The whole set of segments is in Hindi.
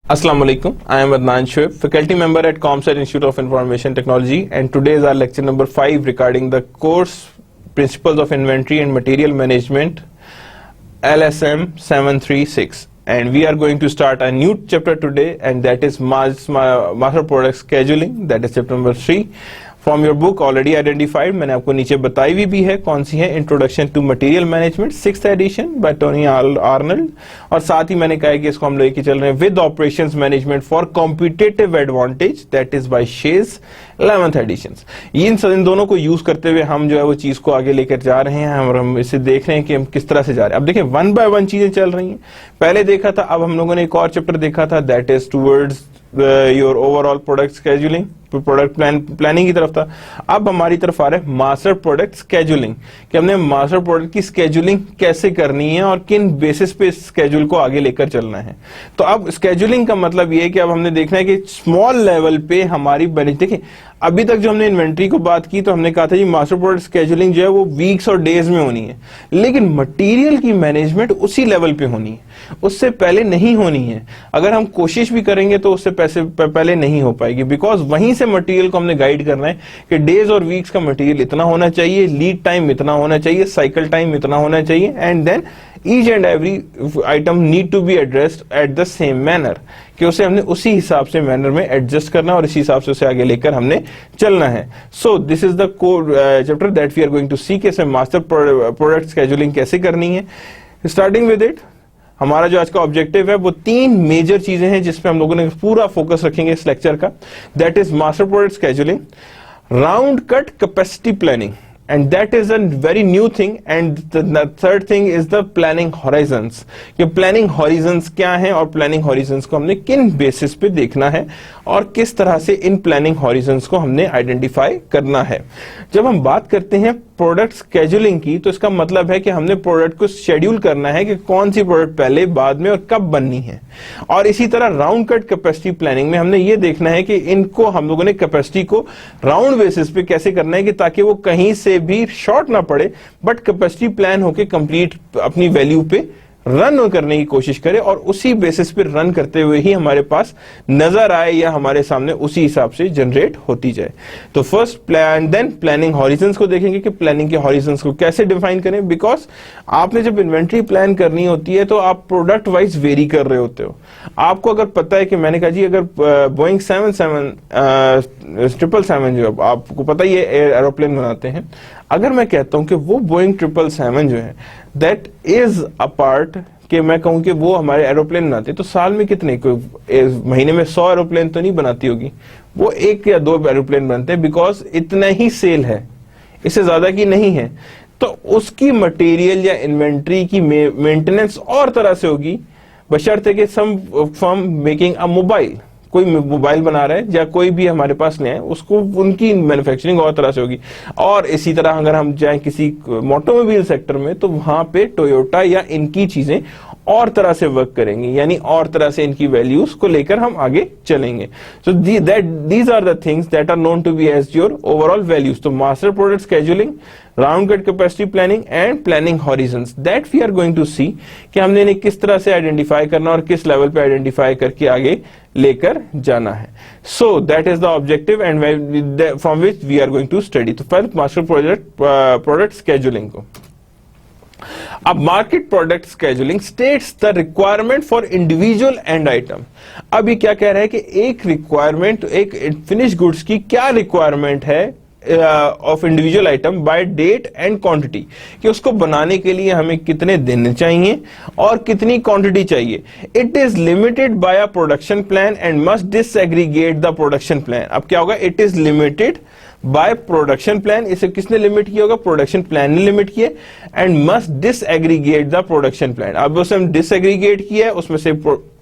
Assalamu alaikum. I am Adnan Shoaib, faculty member at ComSat Institute of Information Technology, and today is our lecture number 5 regarding the course Principles of Inventory and Material Management, LSM 736. And we are going to start a new chapter today, and that is Master Product Scheduling, that is chapter number 3. From your book already identified, मैंने आपको नीचे बताई भी है कौन सी है, introduction to material management 6th edition by Tony Arnold, और साथ ही मैंने कहा कि इसको हम लेके चल रहे हैं with operations management for competitive advantage, that is by Chase 11th edition. इन दोनों को यूज करते हुए हम जो है वो चीज को आगे लेकर जा रहे हैं, हम इसे देख रहे हैं कि हम किस तरह से जा रहे हैं। अब देखिए 1 by 1 चीजें चल रही हैं, पहले देखा था, अब हम लोगों ने एक और चैप्टर देखा था, that is towards your overall product scheduling, product planning की तरफ था। अब हमारी तरफ आ रहा है मास्टर प्रोडक्ट स्केड्यूलिंग, कि हमने मास्टर प्रोडक्ट की स्केड्यूलिंग कैसे करनी है और किन बेसिस पे स्केड्यूल को आगे लेकर चलना है। तो अब स्केड्यूलिंग का मतलब ये है कि अब हमने देखना है कि स्मॉल लेवल पे हमारी देखिए अभी तक जो हमने इन्वेंट्री को बात की तो हमने कहा था जी मास्टर प्रोडक्ट स्केड्यूलिंग जो है वो वीक्स और डेज में होनी है, लेकिन मटेरियल की मैनेजमेंट उसी लेवल पे होनी है, उससे पहले नहीं होनी है। अगर हम कोशिश भी करेंगे तो उससे पहले नहीं हो पाएगी, बिकॉज वहीं से मटेरियल को हमने गाइड करना है कि डेज और वीक्स का मटेरियल इतना होना चाहिए, लीड टाइम इतना होना चाहिए, साइकिल टाइम इतना होना चाहिए, and then each and every item need to be addressed at the same manner, कि उसे हमने उसी हिसाब से मैनर में एडजस्ट करना और इसी हिसाब से उसे आगे लेकर हमने चलना है। So this is the core chapter that we are going to see, कैसे मास्टर प्रोडक्ट स्केड्यूलिंग कैसे करनी है। स्टार्टिंग विद इट, हमारा जो आज का ऑब्जेक्टिव है वो 3 मेजर चीजें हैं जिसपे हम लोगों ने पूरा फोकस रखेंगे इस लेक्चर का, that is master product scheduling, round cut capacity planning, and that is a very new thing, and the third thing is the planning horizons, कि planning horizons क्या हैं और planning horizons को हमने किन बेसिस पे देखना है और किस तरह से इन planning horizons को हमने आइडेंटिफाई करना है। जब हम बात करते हैं प्रोडक्ट स्केड्यूलिंग की तो इसका मतलब है कि हमने प्रोडक्ट को शेड्यूल करना है कि कौन सी प्रोडक्ट पहले, बाद में और कब बननी है। और इसी तरह राउंड कट कैपेसिटी प्लानिंग में हमने ये देखना है कि इनको हम लोगों ने कैपेसिटी को राउंड बेसिस पे कैसे करना है कि ताकि वो कहीं से भी शॉर्ट ना पड़े, बट कैपेसिटी प्लान होके कंप्लीट अपनी वैल्यू पे रन करने की कोशिश करे और उसी बेसिस पे रन करते हुए ही हमारे पास नजर आए या हमारे सामने उसी हिसाब से जनरेट होती जाए। तो first plan, then planning horizons को देखेंगे कि प्लानिंग के हॉरिजन्स को कैसे डिफाइन करें, बिकॉज आपने जब इन्वेंट्री प्लान करनी होती है तो आप प्रोडक्ट वाइज वेरी कर रहे होते हो। आपको अगर पता है कि मैंने कहा जी अगर बोइंग 777 जो आपको पता ही है एरोप्लेन बनाते हैं, अगर मैं कहता हूं कि वो बोइंग 777 जो है दैट इज अ पार्ट, कि मैं कहूं कि वो हमारे एरोप्लेन बनाते तो साल में कितने, महीने में 100 एरोप्लेन तो नहीं बनाती होगी, वो 1 या 2 एरोप्लेन बनते हैं, बिकॉज इतना ही सेल है, इससे ज्यादा की नहीं है। तो उसकी मटेरियल या इन्वेंट्री की मेंटेनेंस और तरह से होगी, बशर्ते कि some firm making a mobile, कोई मोबाइल बना रहा है या कोई भी हमारे पास ले आए, उसको उनकी मैन्युफैक्चरिंग और तरह से होगी। और इसी तरह अगर हम जाएं किसी ऑटोमोबाइल सेक्टर में तो वहां पे टोयोटा या इनकी चीजें और तरह से वर्क करेंगी, यानी और तरह से इनकी वैल्यूज को लेकर हम आगे चलेंगे। So these are the things that are known to be as your overall values. तो master product scheduling, round cut capacity planning and planning horizons, that we are going to see कि हमने इन्हें किस तरह से आइडेंटिफाई करना और किस लेवल पे आइडेंटिफाई करके आगे लेकर जाना है। So that is the objective and from which we are going to study. तो पहले मास्टर प्रोडक्ट स्केड्यूलिंग को, अब market product scheduling states the requirement for individual end item. अब ये क्या कह रहा है कि एक रिक्वायरमेंट, एक फिनिश गुड्स की क्या रिक्वायरमेंट है of individual item by date and quantity, कि उसको बनाने के लिए हमें कितने दिन चाहिए और कितनी क्वांटिटी चाहिए। It is limited bye a production plan and must disaggregate the production plan. अब क्या होगा, it is limited by production plan, इसे किसने लिमिट किया होगा, प्रोडक्शन प्लान ने लिमिट किया, and must disaggregate the production plan. अब उसे हम डिसएग्रीगेट किया है, उसमें से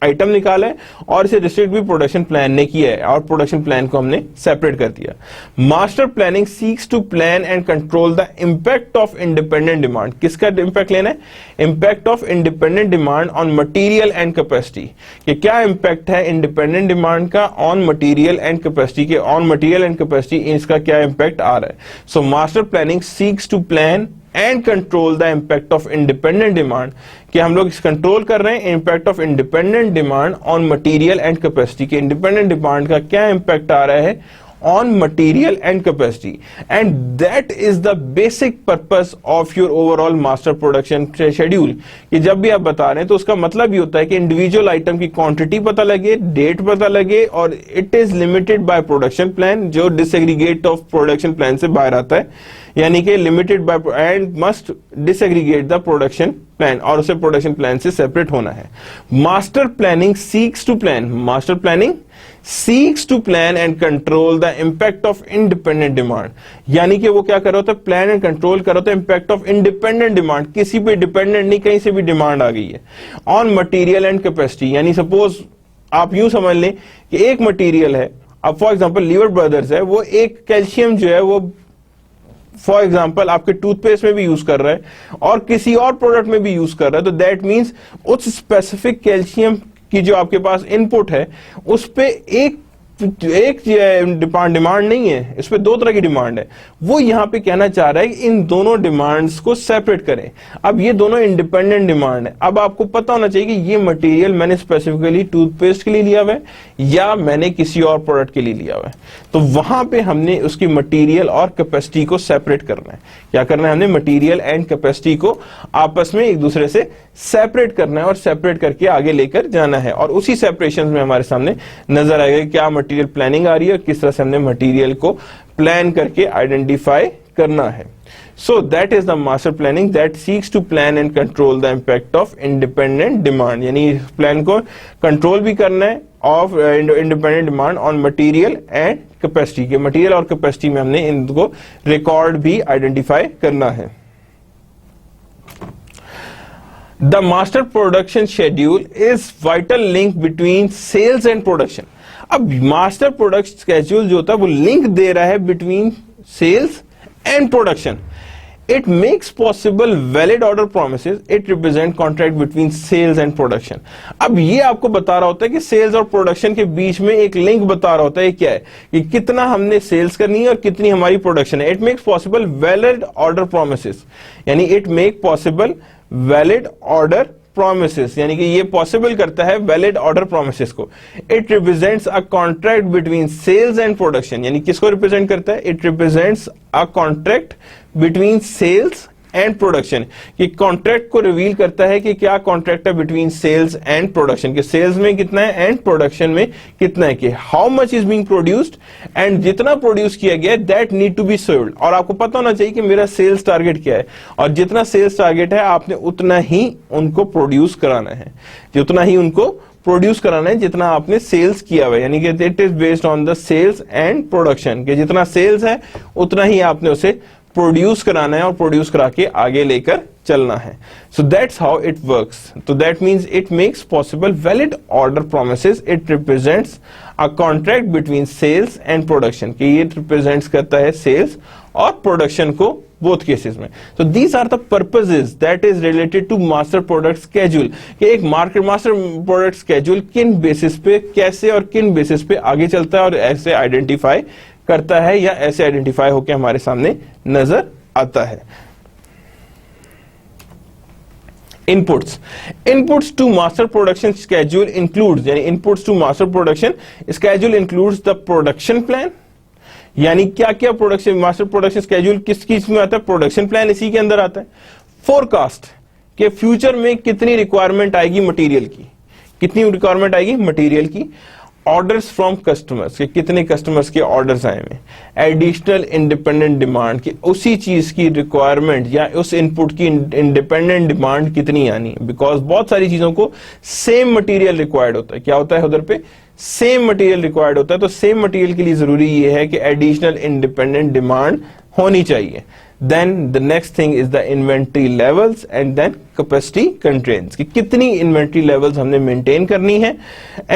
आइटम निकाला है और इसे रिस्ट्रिक्ट भी प्रोडक्शन प्लान ने किया है और प्रोडक्शन प्लान को हमने सेपरेट कर दिया। Master planning seeks to plan and control the impact of independent demand. किसका इंपैक्ट लेना है, impact of independent demand on material and capacity, कि क्या इंपैक्ट है इंडिपेंडेंट डिमांड का ऑन मटेरियल एंड कैपेसिटी के, ऑन मटेरियल एंड कैपेसिटी इसका क्या इंपैक्ट आ रहा है। So master planning seeks to plan and control the impact of independent demand, कि हम लोग कंट्रोल कर रहे हैं impact of independent demand on material and capacity, के इंडिपेंडेंट डिमांड का क्या इम्पैक्ट आ रहा है on material and capacity, and that is the basic purpose of your overall master production schedule। कि जब भी आप बता रहे हैं तो उसका मतलब ये होता है कि इंडिविजुअल आइटम की क्वांटिटी पता लगे, डेट पता लगे, और it is limited by production plan, जो डिसएग्रीगेट ऑफ प्रोडक्शन प्लान से बाहर आता है, यानी कि limited by and must disaggregate the production plan, और उसे प्रोडक्शन प्लान से सेपरेट होना है। Master planning seeks to plan, master planning seeks to plan and control the impact of independent demand, यानी कि वो क्या कर रहा होता है, प्लान एंड कंट्रोल कर रहा होता है इम्पैक्ट ऑफ इंडिपेंडेंट डिमांड, किसी पे डिपेंडेंट नहीं, कहीं से भी डिमांड आ गई है, ऑन मटेरियल एंड कैपेसिटी। यानी सपोज आप यूं समझ लें कि एक मटेरियल है, अब फॉर एग्जांपल लीवर ब्रदर्स है, वो एक कैल्शियम जो है वो फॉर एग्जाम्पल आपके टूथपेस्ट में भी यूज कर रहा है और किसी और प्रोडक्ट में भी यूज कर रहा है, तो दैट मीन्स उस स्पेसिफिक कैल्शियम कि जो आपके पास इनपुट है उस पे एक डिमांड नहीं है, इस पे दो तरह की डिमांड है। वो यहां पे कहना चाह रहा है कि इन दोनों डिमांड्स को सेपरेट करें। अब ये दोनों इंडिपेंडेंट डिमांड है, अब आपको पता होना चाहिए कि ये मटेरियल मैंने स्पेसिफिकली टूथपेस्ट के लिए लिया हुआ है या मैंने किसी और प्रोडक्ट के लिए लिया हुआ है, तो वहां पे हमने उसकी मटेरियल और कैपेसिटी को सेपरेट करना है। क्या करना है, हमने मटेरियल एंड कैपेसिटी को आपस में एक दूसरे से सेपरेट करना है और सेपरेट करके आगे लेकर जाना है, और उसी सेपरेशन में हमारे सामने नजर आएगा क्या मटेरियल प्लानिंग आ रही है और किस तरह से हमने मटेरियल को प्लान करके आइडेंटिफाई करना है। So that is the master planning that seeks to plan and control the impact of independent demand, यानी प्लान को कंट्रोल भी करना है of independent demand on material and capacity, के मटेरियल और कैपेसिटी में हमने इनको रिकॉर्ड भी आइडेंटिफाई करना है। The master production schedule is vital link between sales and production। अब मास्टर प्रोडक्ट स्केड्यूल जो होता है वो लिंक दे रहा है between sales and production. It makes possible valid order promises, it represent contract between sales and production. अब ये आपको बता रहा होता है कि सेल्स और प्रोडक्शन के बीच में एक लिंक बता रहा होता है, क्या है कि कितना हमने सेल्स करनी है और कितनी हमारी प्रोडक्शन है। It makes possible valid order promises, यानी it make possible valid order promises, यानी कि ये पॉसिबल करता है वैलिड ऑर्डर प्रोमिसेस को। It represents a contract between sales and production, यानी किसको रिप्रेजेंट करता है, it represents a contract between sales and production, कि कॉन्ट्रैक्ट को रिवील करता है कि क्या कॉन्ट्रैक्ट है बिटवीन सेल्स एंड प्रोडक्शन, कि सेल्स में कितना है एंड प्रोडक्शन में कितना है, कि how much is being produced and जितना प्रोड्यूस किया गया that need to be sold. और आपको पता होना चाहिए कि मेरा सेल्स टारगेट क्या है, और जितना सेल्स टारगेट है आपने उतना ही उनको प्रोड्यूस कराना है, जितना ही उनको प्रोड्यूस कराना है जितना आपने सेल्स किया हुआ है, यानी कि it is based on the sales and production, कि जितना सेल्स है उतना ही आपने उसे प्रोड्यूस कराना है और प्रोड्यूस करा के आगे लेकर चलना है। So that's how it works. तो that means it makes possible valid order promises, it represents a contract between sales and production, कि ये रिप्रेजेंट्स करता है सेल्स और प्रोडक्शन को बोथ केसेस में। So these are the purposes that is related to master product schedule, कि एक मार्केट मास्टर प्रोडक्ट स्केड्यूल किन बेसिस पे कैसे और किन बेसिस पे आगे चलता है और ऐसे आइडेंटिफाई करता है या ऐसे आइडेंटिफाई होकर हमारे सामने नजर आता है। Inputs to master production schedule includes, यानी inputs to master production schedule includes the production plan, यानी क्या क्या प्रोडक्शन मास्टर प्रोडक्शन स्केड्यूल किस चीज में आता है, प्रोडक्शन प्लान इसी के अंदर आता है। फोरकास्ट, के फ्यूचर में कितनी रिक्वायरमेंट आएगी मटेरियल की, कितनी रिक्वायरमेंट आएगी मटेरियल की। ऑर्डर्स फ्रॉम कस्टमर्स, के कितने कस्टमर्स के ऑर्डर्स आए हैं। एडिशनल इंडिपेंडेंट डिमांड, की उसी चीज की रिक्वायरमेंट या उस इनपुट की इंडिपेंडेंट डिमांड कितनी आनी है, बिकॉज बहुत सारी चीजों को सेम मटेरियल रिक्वायर्ड होता है। क्या होता है उधर पे, सेम मटेरियल रिक्वायर्ड होता है, तो सेम मटेरियल के लिए जरूरी ये है कि एडिशनल इंडिपेंडेंट डिमांड होनी चाहिए। Then the next thing is the inventory levels and then capacity constraints, कि कितनी inventory levels हमने maintain करनी है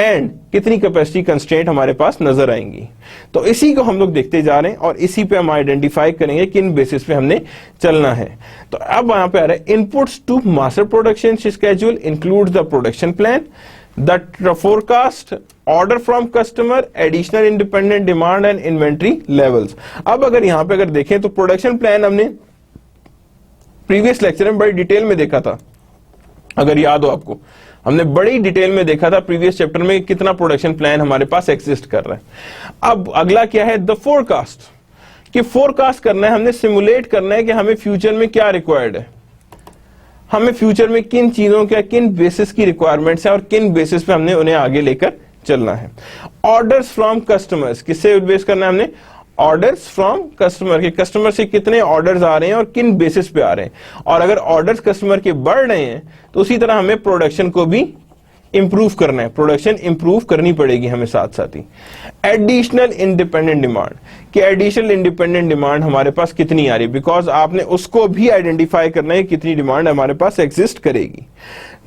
and कितनी capacity constraint हमारे पास नजर आएंगी। तो इसी को हम लोग देखते जा रहे हैं और इसी पे हम आइडेंटिफाई करेंगे किन बेसिस पे हमने चलना है। तो अब यहाँ पे आ रहा है inputs to master production schedule include the production plan, the forecast, order from customer, additional independent demand and inventory levels। अब अगर यहां पे अगर देखें तो प्रोडक्शन प्लान हमने प्रीवियस लेक्चर में बड़ी डिटेल में देखा था, अगर याद हो आपको, हमने बड़ी डिटेल में देखा था प्रीवियस चैप्टर में कितना प्रोडक्शन प्लान हमारे पास एग्जिस्ट कर रहा है। अब अगला क्या है, द फोरकास्ट, कि फोरकास्ट करना है, हमने सिमुलेट करना है कि हमें फ्यूचर में क्या रिक्वायर्ड है, हमें फ्यूचर में किन चीजों के किन बेसिस की रिक्वायरमेंट्स है और किन बेसिस पे हमने उन्हें आगे लेकर चलना है। ऑर्डर्स फ्रॉम कस्टमर्स, किससे बेस करना है हमने, ऑर्डर्स फ्रॉम कस्टमर, के कस्टमर से कितने ऑर्डर्स आ रहे हैं और किन बेसिस पे आ रहे हैं, और अगर ऑर्डर्स कस्टमर के बढ़ रहे हैं तो उसी तरह हमें प्रोडक्शन को भी इंप्रूव करना है, प्रोडक्शन इंप्रूव करनी पड़ेगी हमें साथ साथ ही। एडिशनल इंडिपेंडेंट डिमांड, कि एडिशनल इंडिपेंडेंट डिमांड हमारे पास कितनी आ रही है, बिकॉज आपने उसको भी आइडेंटिफाई करना है कितनी डिमांड हमारे पास एग्जिस्ट करेगी।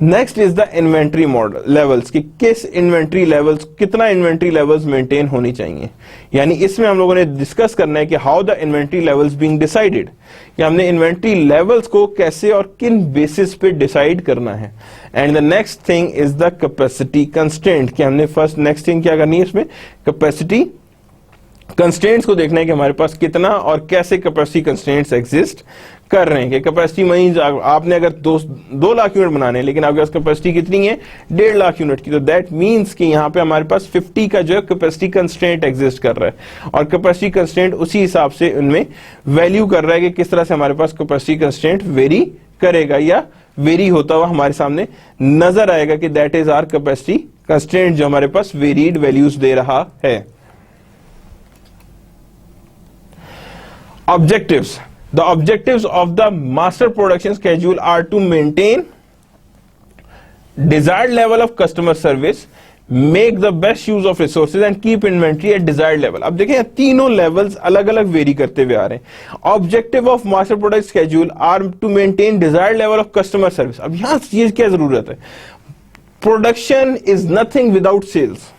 Next is the inventory model levels, कि किस इन्वेंट्री लेवल्स, कितना इन्वेंट्री लेवल्स मेंटेन होनी चाहिए, यानी इसमें हम लोगों ने डिस्कस करना है कि how the inventory levels being decided, कि हमने इन्वेंट्री लेवल्स को कैसे और किन बेसिस पे डिसाइड करना है। And the next thing is the capacity constraint, कि हमने फर्स्ट नेक्स्ट थिंग क्या करनी है, इसमें कैपेसिटी कंस्ट्रेंट्स को देखना है कि हमारे पास कितना और कैसे कैपेसिटी कंस्ट्रेंट्स एग्जिस्ट कर रहे हैं। कि कैपेसिटी मींस आपने अगर 2 लाख यूनिट बनाने हैं लेकिन आपके पास कैपेसिटी कितनी है, 1.5 लाख यूनिट की, तो दैट मींस कि यहाँ पे हमारे पास 50 का जो है कैपेसिटी कंस्ट्रेंट एग्जिस्ट कर रहा है, और कैपेसिटी कंस्ट्रेंट उसी हिसाब से उनमें वैल्यू कर रहा है कि किस तरह से हमारे पास कैपेसिटी कंस्ट्रेंट वेरी करेगा या वेरी होता हुआ हमारे सामने नजर आएगा, कि that is our capacity constraint जो हमारे पास वेरीड वैल्यूज दे रहा है। Objectives. The objectives of the master production schedule are to maintain desired level of customer service, make the best use of resources and keep inventory at desired level. अब देखें तीनों लेवल्स अलग अलग वेरी करते हुए आ रहे हैं। Objective of master product schedule are to maintain desired level of customer service. अब यहां चीज क्या जरूरत है, production is nothing without sales,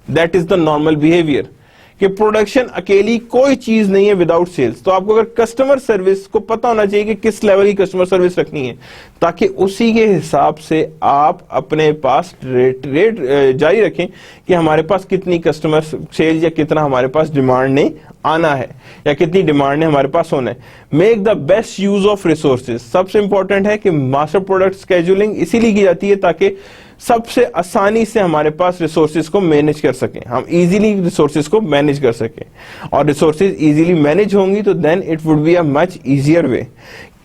that is the normal behaviour, कि प्रोडक्शन अकेली कोई चीज नहीं है विदाउट सेल्स। तो आपको अगर कस्टमर सर्विस को पता होना चाहिए कि किस लेवल की कस्टमर सर्विस रखनी है, ताकि उसी के हिसाब से आप अपने पास रेट जारी रखें कि हमारे पास कितनी कस्टमर सेल या कितना हमारे पास डिमांड ने आना है या कितनी डिमांड ने हमारे पास होना है। Make the best use of resources, सबसे इंपॉर्टेंट है कि मास्टर प्रोडक्ट स्केड्यूलिंग इसीलिए की जाती है ताकि सबसे आसानी से हमारे पास रिसोर्सेज को मैनेज कर सकें, हम इजीली रिसोर्सेज को मैनेज कर सकें, और रिसोर्सेज इजीली मैनेज होंगी तो then it would be a much easier way.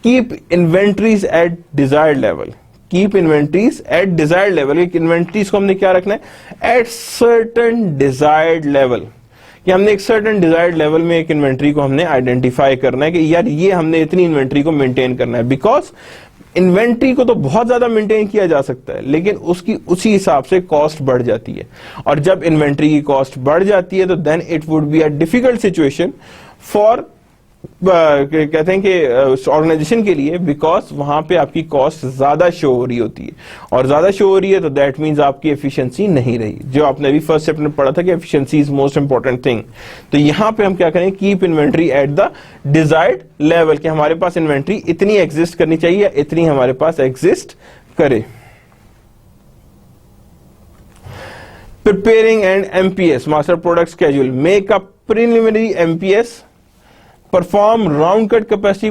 Keep inventories at desired level, keep inventories at desired level, inventories को हमने क्या रखना है, एट सर्टेन डिजायर्ड लेवल, कि हमने एक सर्टेन डिजायर्ड लेवल में एक इन्वेंट्री को हमने आइडेंटिफाई करना है कि यार ये हमने इतनी इन्वेंट्री को मेंटेन करना है। बिकॉज इन्वेंट्री को तो बहुत ज्यादा मेंटेन किया जा सकता है लेकिन उसकी उसी हिसाब से कॉस्ट बढ़ जाती है, और जब इन्वेंट्री की कॉस्ट बढ़ जाती है तो then it would be a difficult situation for कहते हैं कि ऑर्गेनाइजेशन के लिए, बिकॉज वहां पे आपकी कॉस्ट ज्यादा शो हो रही होती है, और ज्यादा शो हो रही है तो दैट मींस आपकी एफिशिएंसी नहीं रही, जो आपने अभी फर्स्ट चैप्टर में पढ़ा था कि efficiency is most important thing. तो यहां पे हम क्या करें, keep inventory at the desired level, कि हमारे पास इन्वेंट्री इतनी एग्जिस्ट करनी चाहिए, इतनी हमारे पास एग्जिस्ट करे। Preparing and MPS master product schedule, make a preliminary MPS, perform round cut capacity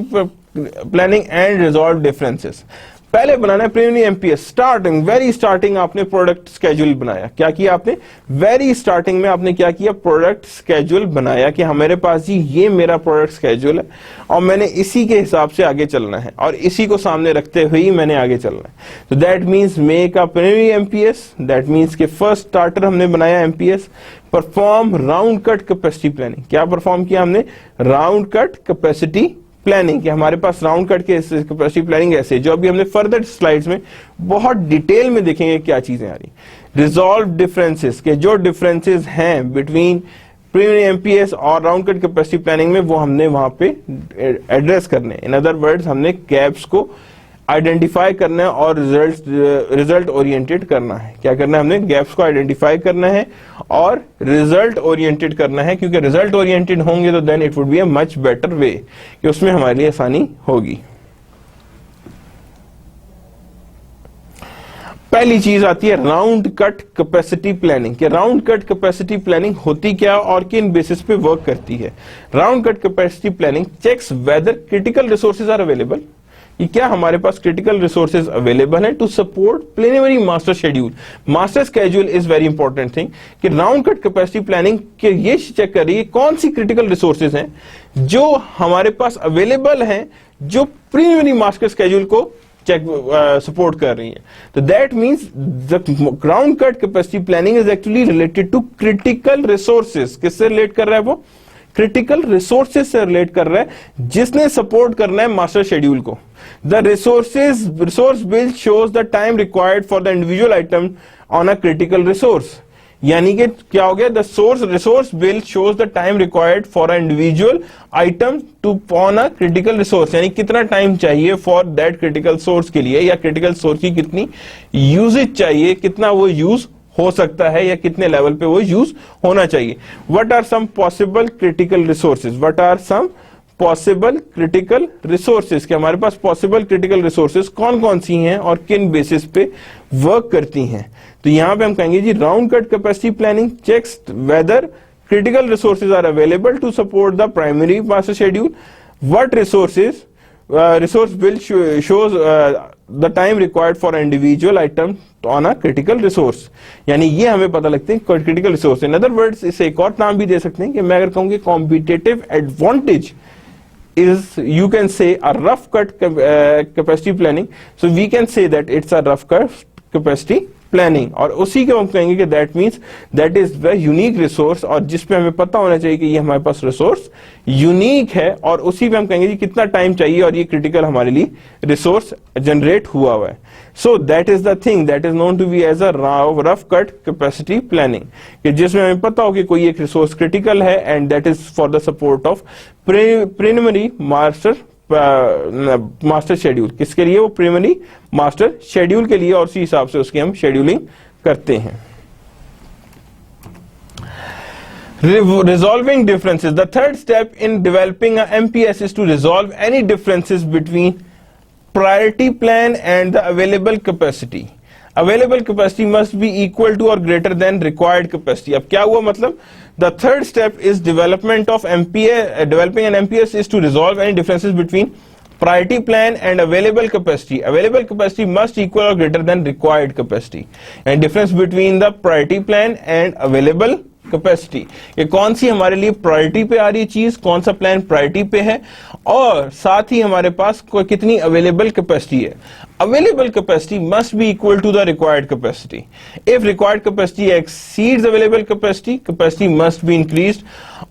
planning and resolve differences. पहले बनाना है preliminary MPS, starting very starting आपने प्रोडक्ट स्केड्यूल बनाया। क्या किया आपने, वेरी स्टार्टिंग में आपने क्या किया, प्रोडक्ट स्केड्यूल बनाया कि हमारे पास जी ये मेरा प्रोडक्ट स्केड्यूल है और मैंने इसी के हिसाब से आगे चलना है और इसी को सामने रखते हुए ही मैंने आगे चलना है। तो that means make a preliminary MPS, that means के फर्स्ट स्टार्टर हमने बनाया MPS. Perform round cut capacity planning, क्या परफॉर्म किया हमने, राउंड कट कैपेसिटी प्लानिंग, कि हमारे पास राउंड कट के कैपेसिटी प्लानिंग ऐसे, जो अभी हमने फर्दर स्लाइड्स में बहुत डिटेल में देखेंगे क्या चीजें आ रही। रिजॉल्व डिफरेंसेस, के जो डिफरेंसेस हैं बिटवीन प्रीलिमिनरी एमपीएस और राउंड कट कैपेसिटी प्लानिंग में वो हमने वहां पे एड्रेस करने, इन अदर वर्ड्स हमने गैप्स को आइडेंटिफाई करना है और रिजल्ट ओरिएंटेड करना है। क्या करना है, हमने गैप्स को आइडेंटिफाई करना है और रिजल्ट ओरिएंटेड करना है, क्योंकि रिजल्ट ओरिएंटेड होंगे तो then it would be a much better way, कि उसमें हमारे लिए आसानी होगी। पहली चीज आती है राउंड कट कैपेसिटी प्लानिंग, कि राउंड कट कैपेसिटी प्लानिंग होती क्या और किन बेसिस पे वर्क करती है। Round cut capacity planning checks whether critical resources are available, कि क्या हमारे पास क्रिटिकल रिसोर्सेज अवेलेबल हैं to support preliminary master schedule. Master schedule is very important thing कि राउंड कट कैपेसिटी प्लानिंग के ये चेक करिए कौन सी क्रिटिकल रिसोर्सेज हैं जो हमारे पास अवेलेबल हैं जो प्रिलिमिनरी मास्टर शेड्यूल को चेक सपोर्ट कर रही है। तो that means the round cut capacity planning is actually related to critical resources. किससे रिलेट कर रहा है वो? क्रिटिकल रिसोर्सेज से रिलेट कर रहा है जिसने सपोर्ट करना है मास्टर शेड्यूल को। The resource bill shows the time required for the individual item on a critical resource. यानी कि क्या हो गया? The resource bill shows the time required for a individual item to on a critical resource, यानी कितना टाइम चाहिए फॉर दैट क्रिटिकल सोर्स के लिए, या क्रिटिकल सोर्स की कितनी यूजेज चाहिए, कितना वो यूज हो सकता है या कितने लेवल पे वो यूज होना चाहिए। What are some possible critical resources? What are some possible critical resources? कि हमारे पास पॉसिबल क्रिटिकल रिसोर्सेज कौन कौन सी हैं और किन बेसिस पे वर्क करती हैं। तो यहां पे हम कहेंगे जी round cut capacity planning checks whether critical resources are available to support the primary master schedule. What resource bill shows the time required for an individual item on a critical resource. यानी ये हमें पता लगते हैं critical resource. In other words, इसे एक और नाम भी दे सकते हैं कि मैं अगर कहूँ कि competitive advantage is, you can say, a rough cut capacity planning. So we can say that it's a rough cut capacity planning, और उसी के हम कहेंगे कि that means that is the unique resource, और जिसपे हमें पता होना चाहिए कि ये हमारे पास रिसोर्स यूनिक है, और उसी पे हम कहेंगे कि कितना टाइम चाहिए और ये क्रिटिकल हमारे लिए रिसोर्स जनरेट हुआ है। So that is the thing that is known to be as a rough cut capacity planning, कि जिसमें हमें पता हो कि कोई एक रिसोर्स क्रिटिकल है and that is for the support of preliminary master schedule. किसके लिए? वो प्रिलिमिनरी मास्टर शेड्यूल के लिए, और उसी हिसाब से उसकी हम शेड्यूलिंग करते हैं। Resolving differences. The third step in developing a MPS is to resolve any differences between priority plan and the available capacity. Available capacity must be equal to or greater than required capacity. अब क्या हुआ मतलब? The third step is development of MPS. Developing an MPS is to resolve any differences between priority plan and available capacity. Available capacity must equal or greater than required capacity. And difference between the priority plan and available capacity, ये कौन सी हमारे लिए प्रायोरिटी पे आ रही चीज, कौन सा प्लान प्रायोरिटी पे है, और साथ ही हमारे पास कितनी अवेलेबल कैपेसिटी है। Available capacity must be equal to the required capacity. If required capacity exceeds available capacity, capacity must be increased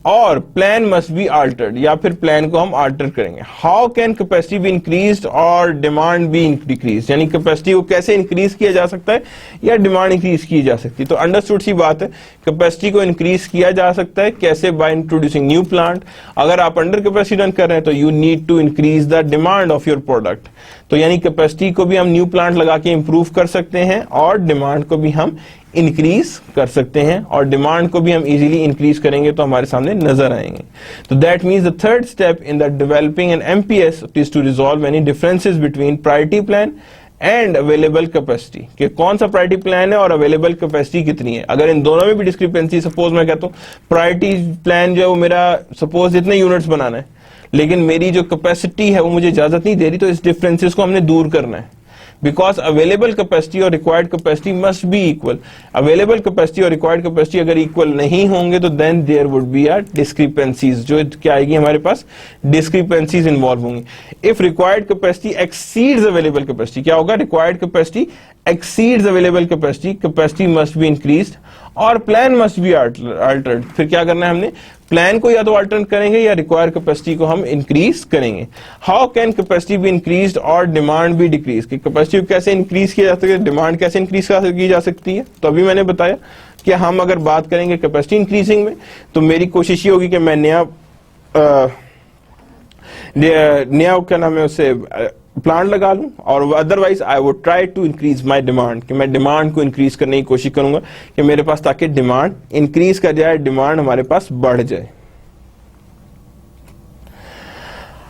और प्लान मस्ट बी अल्टर्ड, या फिर प्लान को हम अल्टर करेंगे। How can capacity be increased और डिमांड बी डिक्रीज, यानी कैपेसिटी को कैसे इंक्रीज किया जा सकता है या डिमांड इंक्रीज की जा सकती है। तो अंडरस्टूड सी बात है, कैपेसिटी को इंक्रीज किया जा सकता है कैसे? By introducing new plant. अगर आप अंडर कैपेसिटी रन कर रहे हैं तो you need to increase the demand of your product. तो यानी कैपेसिटी को भी हम न्यू प्लांट लगा के इंप्रूव कर सकते हैं और डिमांड को भी हम इंक्रीज कर सकते हैं, और डिमांड को भी हम इजीली इंक्रीज करेंगे तो हमारे सामने नजर आएंगे। तो that means the third step in the developing an MPS is to resolve any differences between priority plan and available capacity, कि कौन सा प्रायोरिटी प्लान है और अवेलेबल कैपेसिटी कितनी है। अगर इन दोनों में भी डिस्क्रिपेंसी, सपोज मैं कहता हूँ प्रायोरिटी प्लान जो है वो मेरा सपोज इतने यूनिट्स बनाना है, लेकिन मेरी जो कैपेसिटी है वो मुझे इजाजत नहीं दे रही, तो इस डिफरेंसेस को हमने दूर करना है। बिकॉज अवेलेबल कैपेसिटी और required capacity must be equal. Available capacity और रिक्वायर्ड कैपेसिटी अगर इक्वल नहीं होंगे तो then there would be a discrepancies, जो क्या आएगी हमारे पास? डिस्क्रिपेंसीज इन्वॉल्व होंगी। If required capacity exceeds available capacity, क्या होगा? Required capacity exceeds available capacity, capacity must be increased और प्लान मस्ट बी अल्टर्ड। फिर क्या करना है हमने? प्लान को या तो अल्टर करेंगे या रिक्वायर्ड कैपेसिटी को हम इंक्रीज करेंगे। How can capacity be increased और डिमांड बी डिक्रीज, कि कैपेसिटी को कैसे इंक्रीज किया जा सकता है, डिमांड कैसे इंक्रीज की जा सकती है। तो अभी मैंने बताया कि हम अगर बात करेंगे कैपेसिटी इंक्रीजिंग में, तो मेरी कोशिश ये होगी कि मैं नया क्या नाम है उसे प्लांट लगा लूं, और otherwise I would try to increase my demand, कि मैं डिमांड को इंक्रीज करने की कोशिश करूंगा कि मेरे पास, ताकि डिमांड इंक्रीज कर जाए, डिमांड हमारे पास बढ़ जाए।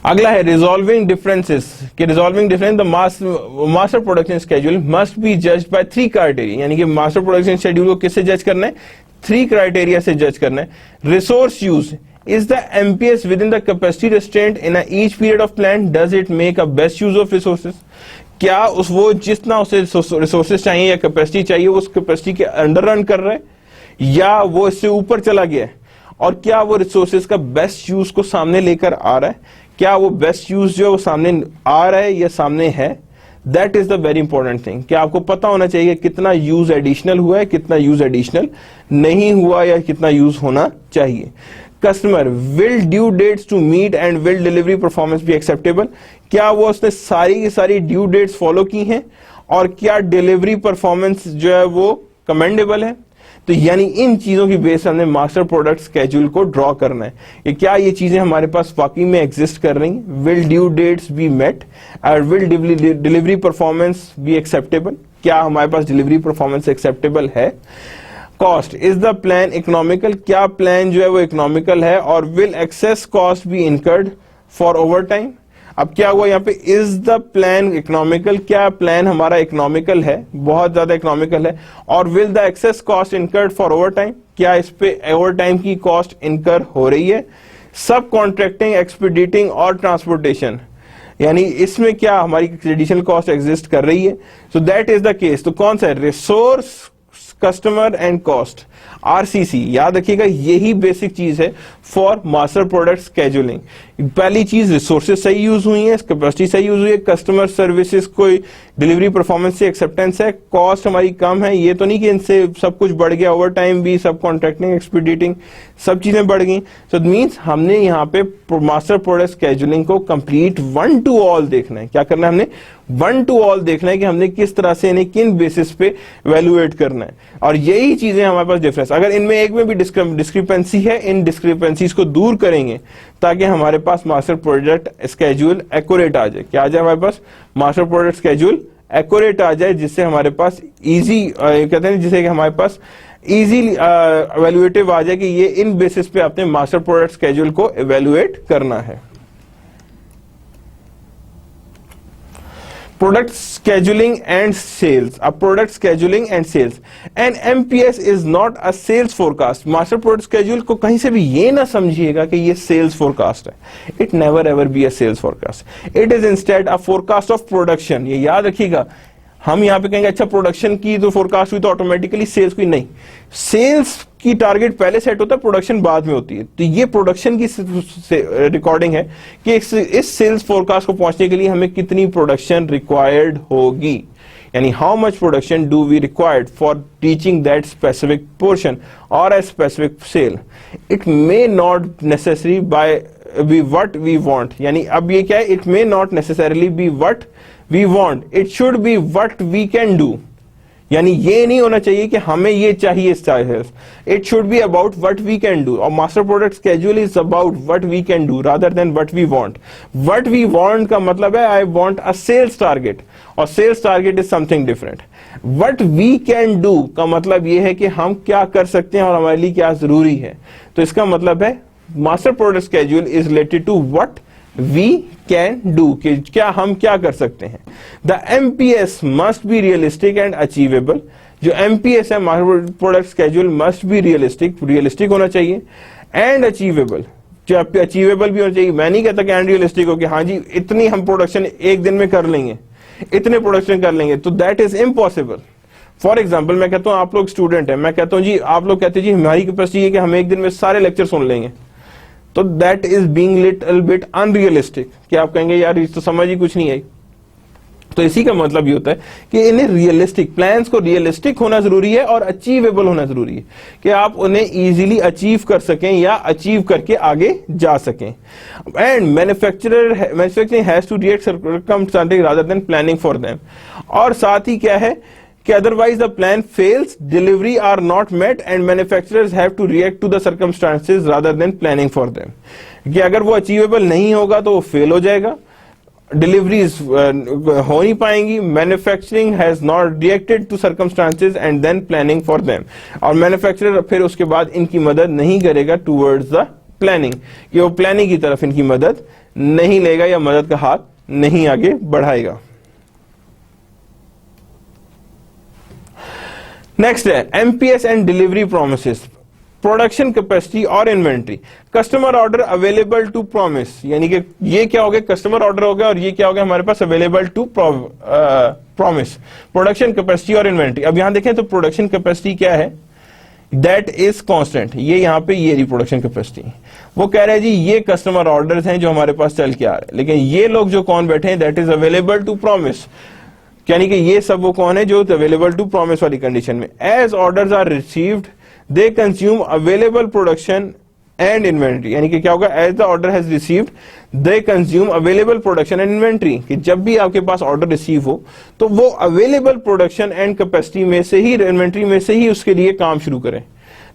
अगला है रिजॉल्विंग डिफरेंसेस, कि resolving difference the master production schedule must be judged bye 3 criteria, यानी कि मास्टर प्रोडक्शन शेड्यूल को किससे जज करना है? 3 क्राइटेरिया से जज करना है। Resource use, Is the MPS within the capacity restraint in each period of plan? Does it make a best use of resources? क्या उस वो जितना उसे रिसोर्सेज चाहिए या कैपेसिटी चाहिए उस कैपेसिटी के अंडर रन कर रहा है या वो इससे ऊपर चला गया है, और क्या वो रिसोर्सेज का बेस्ट यूज को सामने लेकर आ रहा है, क्या वो बेस्ट यूज जो है वो सामने आ रहा है या सामने है. That is the very important thing. क्या आपको पता होना चाहिए कितना यूज एडिशनल हुआ है, कितना यूज एडिशनल नहीं हुआ या कितना यूज होना चाहिए. Customer will due dates to meet and will delivery performance be acceptable. क्या वो उसने सारी की सारी ड्यू डेट्स फॉलो की हैं और क्या डिलीवरी परफॉर्मेंस जो है वो कमेंडेबल है. तो यानी इन चीजों की बेस हमने मास्टर प्रोडक्ट स्केड्यूल को ड्रॉ करना है कि क्या ये चीजें हमारे पास वाकई में एग्जिस्ट कर रही हैं. Will due dates be met और will delivery performance be acceptable. क्या हमारे पास डिलीवरी परफॉर्मेंस एक्सेप्टेबल है. Cost is the plan economical. क्या प्लान जो है वो इकोनॉमिकल है. और will excess cost be incurred for over time. अब क्या हुआ यहाँ पे इज द प्लान इकोनॉमिकल. क्या प्लान हमारा इकोनॉमिकल है, बहुत ज्यादा इकोनॉमिकल है. और will the excess cost incurred for over time. क्या इस पे ओवर टाइम की कॉस्ट इनकर हो रही है. सब कॉन्ट्रैक्टिंग, एक्सपीडिटिंग और ट्रांसपोर्टेशन, यानी इसमें क्या हमारी एडिशनल कॉस्ट एग्जिस्ट कर रही है. So that is the case. तो कौन सा है, resource, customer and cost, RCC. याद रखिएगा यही बेसिक चीज है फॉर मास्टर प्रोडक्ट स्केड्यूलिंग. पहली चीज रिसोर्सेज सही यूज हुई है, कैपेसिटी सही यूज हुई है, कस्टमर सर्विसेज कोई डिलीवरी परफॉर्मेंस से एक्सेप्टेंस है, कॉस्ट हमारी कम है. ये तो नहीं कि इनसे सब कुछ बढ़ गया, ओवर टाइम भी, सब कॉन्ट्रैक्टिंग, एक्सपीडिटिंग, सब चीजें बढ़ गई. सो इट मींस हमने यहाँ पे मास्टर प्रोडक्ट स्केड्यूलिंग को कंप्लीट वन टू ऑल देखना है. क्या करना है हमने, वन टू ऑल देखना है कि हमने किस तरह से इन्हें किन बेसिस पे इवैल्यूएट करना है. और यही चीजें हमारे पास डिफरेंस, अगर इनमें एक में भी डिस्क्रिपेंसी है, इन डिस्क्रिपेंसीज को दूर करेंगे ताकि हमारे पास मास्टर प्रोडक्ट स्केड्यूल एक्यूरेट आ जाए. क्या आ जाए हमारे पास, मास्टर प्रोडक्ट स्केड्यूल एक्यूरेट आ जाए, जिससे हमारे पास इजी कहते हैं, जिससे कि हमारे पास इजीली इवैल्यूएटिव आ जाए कि ये इन बेसिस पे अपने मास्टर प्रोडक्ट स्केड्यूल को इवैल्यूएट करना है. Product scheduling and sales. A product scheduling and sales. An MPS is not a sales forecast. Master product schedule को कहीं से भी ये ना समझिएगा कि ये sales forecast है. It never ever be a sales forecast. It is instead a forecast of production. ये याद रखिएगा. हम यहाँ पे कहेंगे अच्छा प्रोडक्शन की तो फोरकास्ट हुई तो ऑटोमेटिकली सेल्स की नहीं. सेल्स की टारगेट पहले सेट होता है, प्रोडक्शन बाद में होती है. तो ये प्रोडक्शन की रिकॉर्डिंग है कि इस सेल्स फोरकास्ट को पहुंचने के लिए हमें कितनी प्रोडक्शन रिक्वायर्ड होगी, यानी how much production do we required for reaching that specific portion or a specific sale. It may not necessary be what we want. यानी अब ये क्या है, it may not necessarily be what we want, it should be what we can do. यानी ये नहीं होना चाहिए कि हमें ये चाहिए, it should be about what we can do. और master product schedule is about what we can do rather than what we want. What we want का मतलब है I want a sales target, और sales target is something different. What we can do का मतलब ये है कि हम क्या कर सकते हैं और हमारे लिए क्या जरूरी है. तो इसका मतलब है master product schedule is related to what we can do, कि क्या हम क्या कर सकते हैं. The MPS must be realistic and achievable. जो एमपीएस है master product schedule must be realistic होना चाहिए एंड अचीवेबल. जो अचीवेबल भी होना चाहिए. मैं नहीं कहता कि अनरियलिस्टिक हो कि हाँ जी इतनी हम प्रोडक्शन एक दिन में कर लेंगे, इतने प्रोडक्शन कर लेंगे, तो that is impossible. For example मैं कहता हूं आप लोग स्टूडेंट हैं, मैं कहता हूं जी आप लोग कहते हैं जी हमारी कैपेसिटी है कि हम एक दिन में सारे लेक्चर सुन लेंगे, तो that is being little bit unrealistic. कि आप कहेंगे यार इस तो समझ ही कुछ नहीं आई. तो इसी का मतलब ये होता है कि इन्हें रियलिस्टिक प्लान्स को रियलिस्टिक होना जरूरी है और अचीवेबल होना जरूरी है कि आप उन्हें इजीली अचीव कर सकें या अचीव करके आगे जा सकें. And manufacturing has to react circumstances rather than planning for them. और साथ ही क्या है कि otherwise the plan fails, delivery are not met and manufacturers have to react to the circumstances rather than planning for them. कि अगर वो अचीवेबल नहीं होगा तो वो फेल हो जाएगा, डिलीवरीज हो नहीं पाएंगी. Manufacturing has not reacted to circumstances and then planning for them. और मैन्युफैक्चरर फिर उसके बाद इनकी मदद नहीं करेगा टूवर्ड्स द प्लानिंग, कि वो प्लानिंग की तरफ इनकी मदद नहीं लेगा या मदद का हाथ नहीं आगे बढ़ाएगा. नेक्स्ट है MPS and delivery promises. Production capacity और inventory. Customer order available to promise, यानी कि ये क्या हो गया, कस्टमर ऑर्डर हो गया और ये क्या हो गया हमारे पास, available to promise. Production capacity और इन्वेंट्री। अब यहां देखें तो प्रोडक्शन कैपेसिटी क्या है, दैट इज कांस्टेंट। ये यहाँ पे ये रिप्रोडक्शन कैपेसिटी, वो कह रहे हैं जी ये कस्टमर ऑर्डर्स हैं जो हमारे पास चल के आ रहे हैं, लेकिन ये लोग जो कौन बैठे हैं, that is available to promise, यानी कि ये सब वो कौन है जो अवेलेबल टू प्रॉमिस वाली कंडीशन में। As orders are received they consume available production and inventory, यानी कि क्या होगा, as the order has received they consume available production and inventory, कि जब भी आपके पास ऑर्डर रिसीव हो तो वो अवेलेबल प्रोडक्शन एंड कैपेसिटी में से ही, इन्वेंट्री में से ही उसके लिए काम शुरू करें,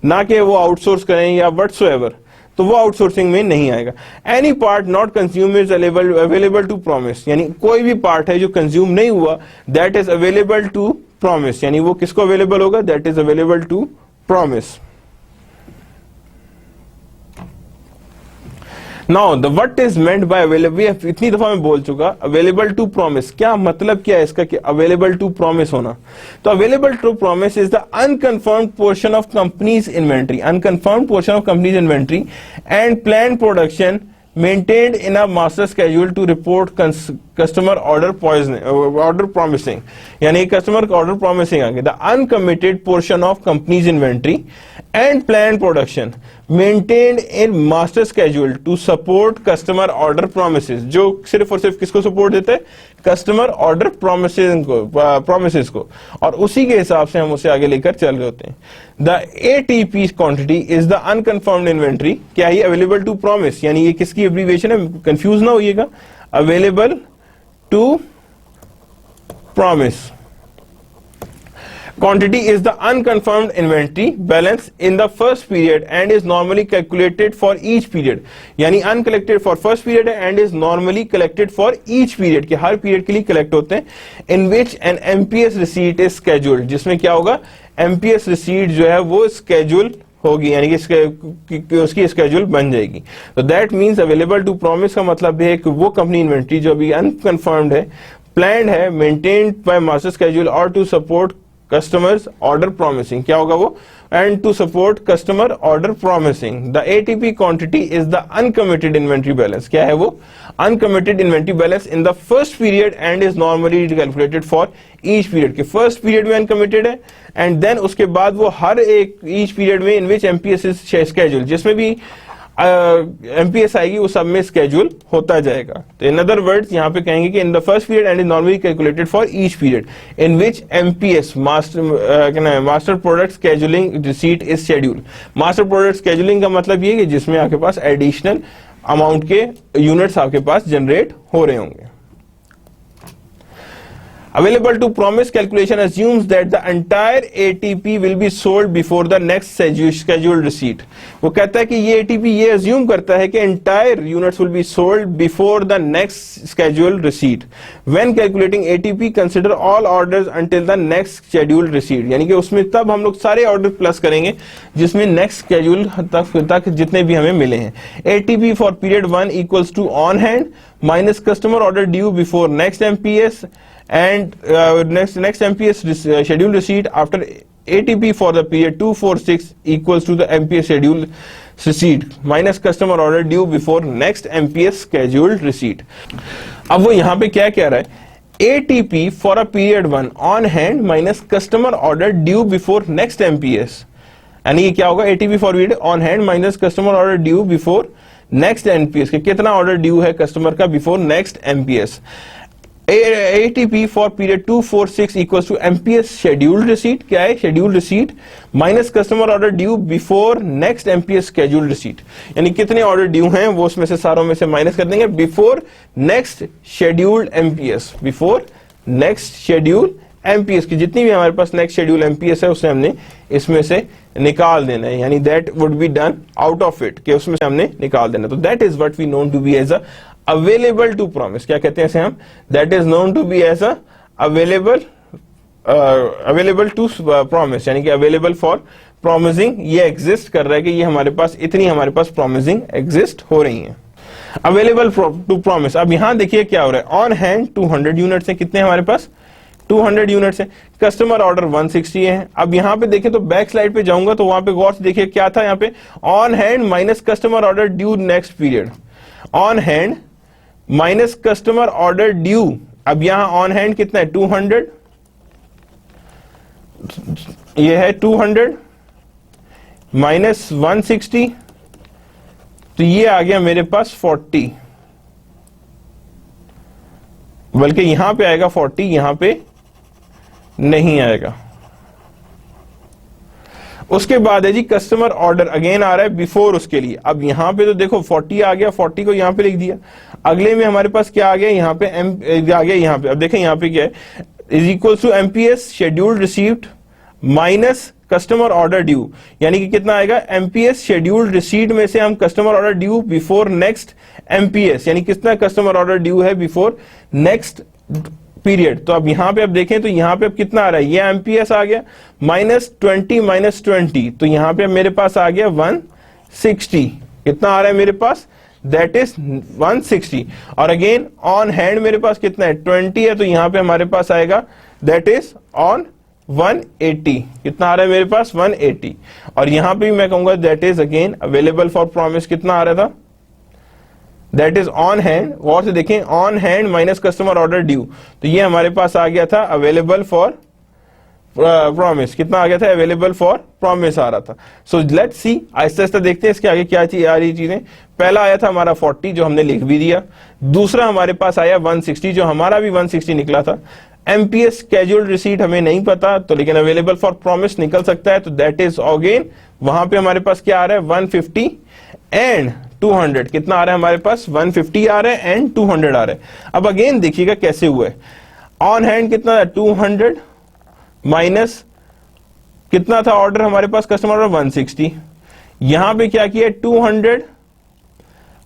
ना कि वो आउटसोर्स करें या व्हाटसोएवर, तो वो आउटसोर्सिंग में नहीं आएगा। Any part not consume is available to promise, यानी कोई भी पार्ट है जो कंज्यूम नहीं हुआ, that is available to promise, यानी वो किसको अवेलेबल होगा, that is available to promise. Now the what is meant by available, इतनी दफा मैं बोल चुका, अवेलेबल टू प्रॉमिस क्या मतलब, क्या है इसका कि अवेलेबल टू प्रॉमिस होना। तो available to promise is the unconfirmed portion of company's inventory, unconfirmed portion of company's inventory and plan production maintained in a master schedule to report customer order promising, यानी customer order promising आगे, the uncommitted portion of company's inventory and planned production maintained in master schedule to support customer order promises, जो सिर्फ और सिर्फ किसको सपोर्ट देते हैं, कस्टमर ऑर्डर प्रोमिसेस को, और उसी के हिसाब से हम उसे आगे लेकर चल रहे होते हैं। The ATP quantity is the unconfirmed inventory, क्या ये अवेलेबल टू प्रॉमिस, यानी ये किसकी एब्रीविएशन है, कंफ्यूज ना होइएगा, available to promise. Quantity is the unconfirmed inventory balance in the first period and is normally calculated for each period, यानी uncollected for first period and is normally collected for each period, कि हर period के लिए collect होते हैं, in which an MPS receipt is scheduled, जिसमें क्या होगा, MPS receipt जो है वो schedule होगी, यानी कि उसकी स्केड्यूल बन जाएगी। तो that means available to promise का मतलब है कि वो कंपनी इन्वेंट्री जो अभी अनकन्फर्म्ड है, प्लान्ड है, मेंटेन्ड बाय मास्टर स्केड्यूल और to support customers order promising, क्या होगा वो, and to support customer order promising. The ATP quantity is the uncommitted inventory balance, क्या है वो, uncommitted inventory balance in the first period and is normally calculated for each period, के फर्स्ट पीरियड में अनकमिटेड है एंड देन उसके बाद वो हर एक ईच पीरियड में in which MPS is schedule, जिसमें भी MPS आएगी वो सब में स्केड्यूल होता जाएगा। तो इन अदर वर्ड्स यहाँ पे कहेंगे कि इन the first period and is normally calculated for each period in which MPS master product scheduling receipt is schedule. Master product scheduling का मतलब ये कि जिसमें आपके पास एडिशनल अमाउंट के यूनिट्स आपके पास जनरेट हो रहे होंगे। Available to promise calculation assumes that the entire ATP will be sold before the next scheduled receipt. वो कहता है कि ये ATP ये assume करता है कि entire units will be sold before the next scheduled receipt. When calculating ATP, consider all orders until the next scheduled receipt. यानी कि उसमें तब हम लोग सारे ऑर्डर प्लस करेंगे जिसमें नेक्स्ट schedule तक जितने भी हमें मिले हैं। ATP for period 1 equals to on hand minus customer order due before next MPS and next MPS schedule receipt after ATP for the period 246 equals to the MPS schedule receipt minus customer order due before next MPS scheduled receipt। अब वो यहाँ पे क्या कह रहा है, ATP for a period 1 on hand minus customer order due before next MPS, यानी ये क्या होगा, ATP for period on hand minus customer order due before next MPS, के कितना ऑर्डर ड्यू है कस्टमर का before next MPS। ATP for period 246 equals to MPS scheduled receipt, क्या है, scheduled receipt minus customer order due before next MPS scheduled receipt, यानी कितने ऑर्डर ड्यू हैं वो उसमें से सारों में से माइनस कर देंगे before next scheduled MPS, before next schedule MPS की जितनी भी हमारे पास नेक्स्ट शेड्यूल MPS है उसे हमने इसमें से निकाल देना है, यानी that would be done out of it, कि उसमें से हमने निकाल देना। तो that is what we known to be as a available to promise, क्या कहते हैं इसे हम, that is known to be as a available to promise, यानी कि अवेलेबल फॉर प्रॉमिसिंग, ये एग्जिस्ट कर रहा है कि ये हमारे पास इतनी हमारे पास प्रॉमिसिंग एग्जिस्ट हो रही है। अवेलेबल टू प्रॉमिस, अब यहां देखिए क्या हो रहा है, ऑन हैंड 200 यूनिट्स है, कितने हमारे पास 200 यूनिट्स है, कस्टमर ऑर्डर 160 है। अब यहां पे देखें तो बैक स्लाइड पे जाऊंगा तो वहां पे गौर से देखिए क्या था, यहां पे on hand minus customer order due next period, on hand minus customer order due. अब यहां ऑन हैंड कितना है 200, ये है 200 माइनस 160, तो ये आ गया मेरे पास 40, बल्कि यहां पे आएगा 40, यहां पे नहीं आएगा। उसके बाद है जी कस्टमर ऑर्डर अगेन आ रहा है बिफोर उसके लिए। अब यहां पे तो देखो 40 आ गया, 40 को यहां पे लिख दिया। अगले में हमारे पास क्या आ गया, यहां पे आ गया, यहां पे अब देखें यहां पे क्या है, is equal to MPS scheduled received minus customer order due, यानी कि कितना आएगा, एमपीएस शेड्यूल्ड रिसीट में से हम customer order due before next MPS, यानी कितना कस्टमर ऑर्डर ड्यू है बिफोर नेक्स्ट पीरियड। तो अब यहां पे अब देखें तो यहां पे अब कितना आ रहा है, ये एमपीएस आ गया -20 -20, तो यहां पे मेरे पास आ गया 160, कितना आ रहा है मेरे पास, दैट इज 160। और अगेन ऑन हैंड मेरे पास कितना है 20 है, तो यहां पे हमारे पास आएगा दैट इज ऑन 180, कितना आ रहा है मेरे पास 180। और यहां पे भी मैं कहूंगा that is again available for promise, कितना आ रहा था, दैट इज ऑन हैंड, और से देखें on hand minus customer order due, तो ये हमारे पास आ गया था अवेलेबल फॉर प्रॉमिस, कितना आ गया था, अवेलेबल फॉर प्रॉमिस आ रहा था। So let's see, Aahista Aahista देखते हैं इसके आगे क्या चीज आ रही चीजें। पहला आया था हमारा 40 जो हमने लिख भी दिया, दूसरा हमारे पास आया 160 जो हमारा भी 160 निकला था। एमपीएस कैजुअल रिसीट हमें नहीं पता, तो लेकिन अवेलेबल फॉर प्रॉमिस निकल सकता है, तो दैट इज अगेन वहां पे हमारे पास क्या आ रहा है 150 एंड 200, कितना आ रहा है हमारे पास 150 आ रहा है एंड 200 आ रहा है। अब अगेन देखिएगा कैसे हुआ है, ऑन हैंड कितना था 200 माइनस कितना था ऑर्डर हमारे पास कस्टमर ऑर्डर 160, यहां पे क्या किया 200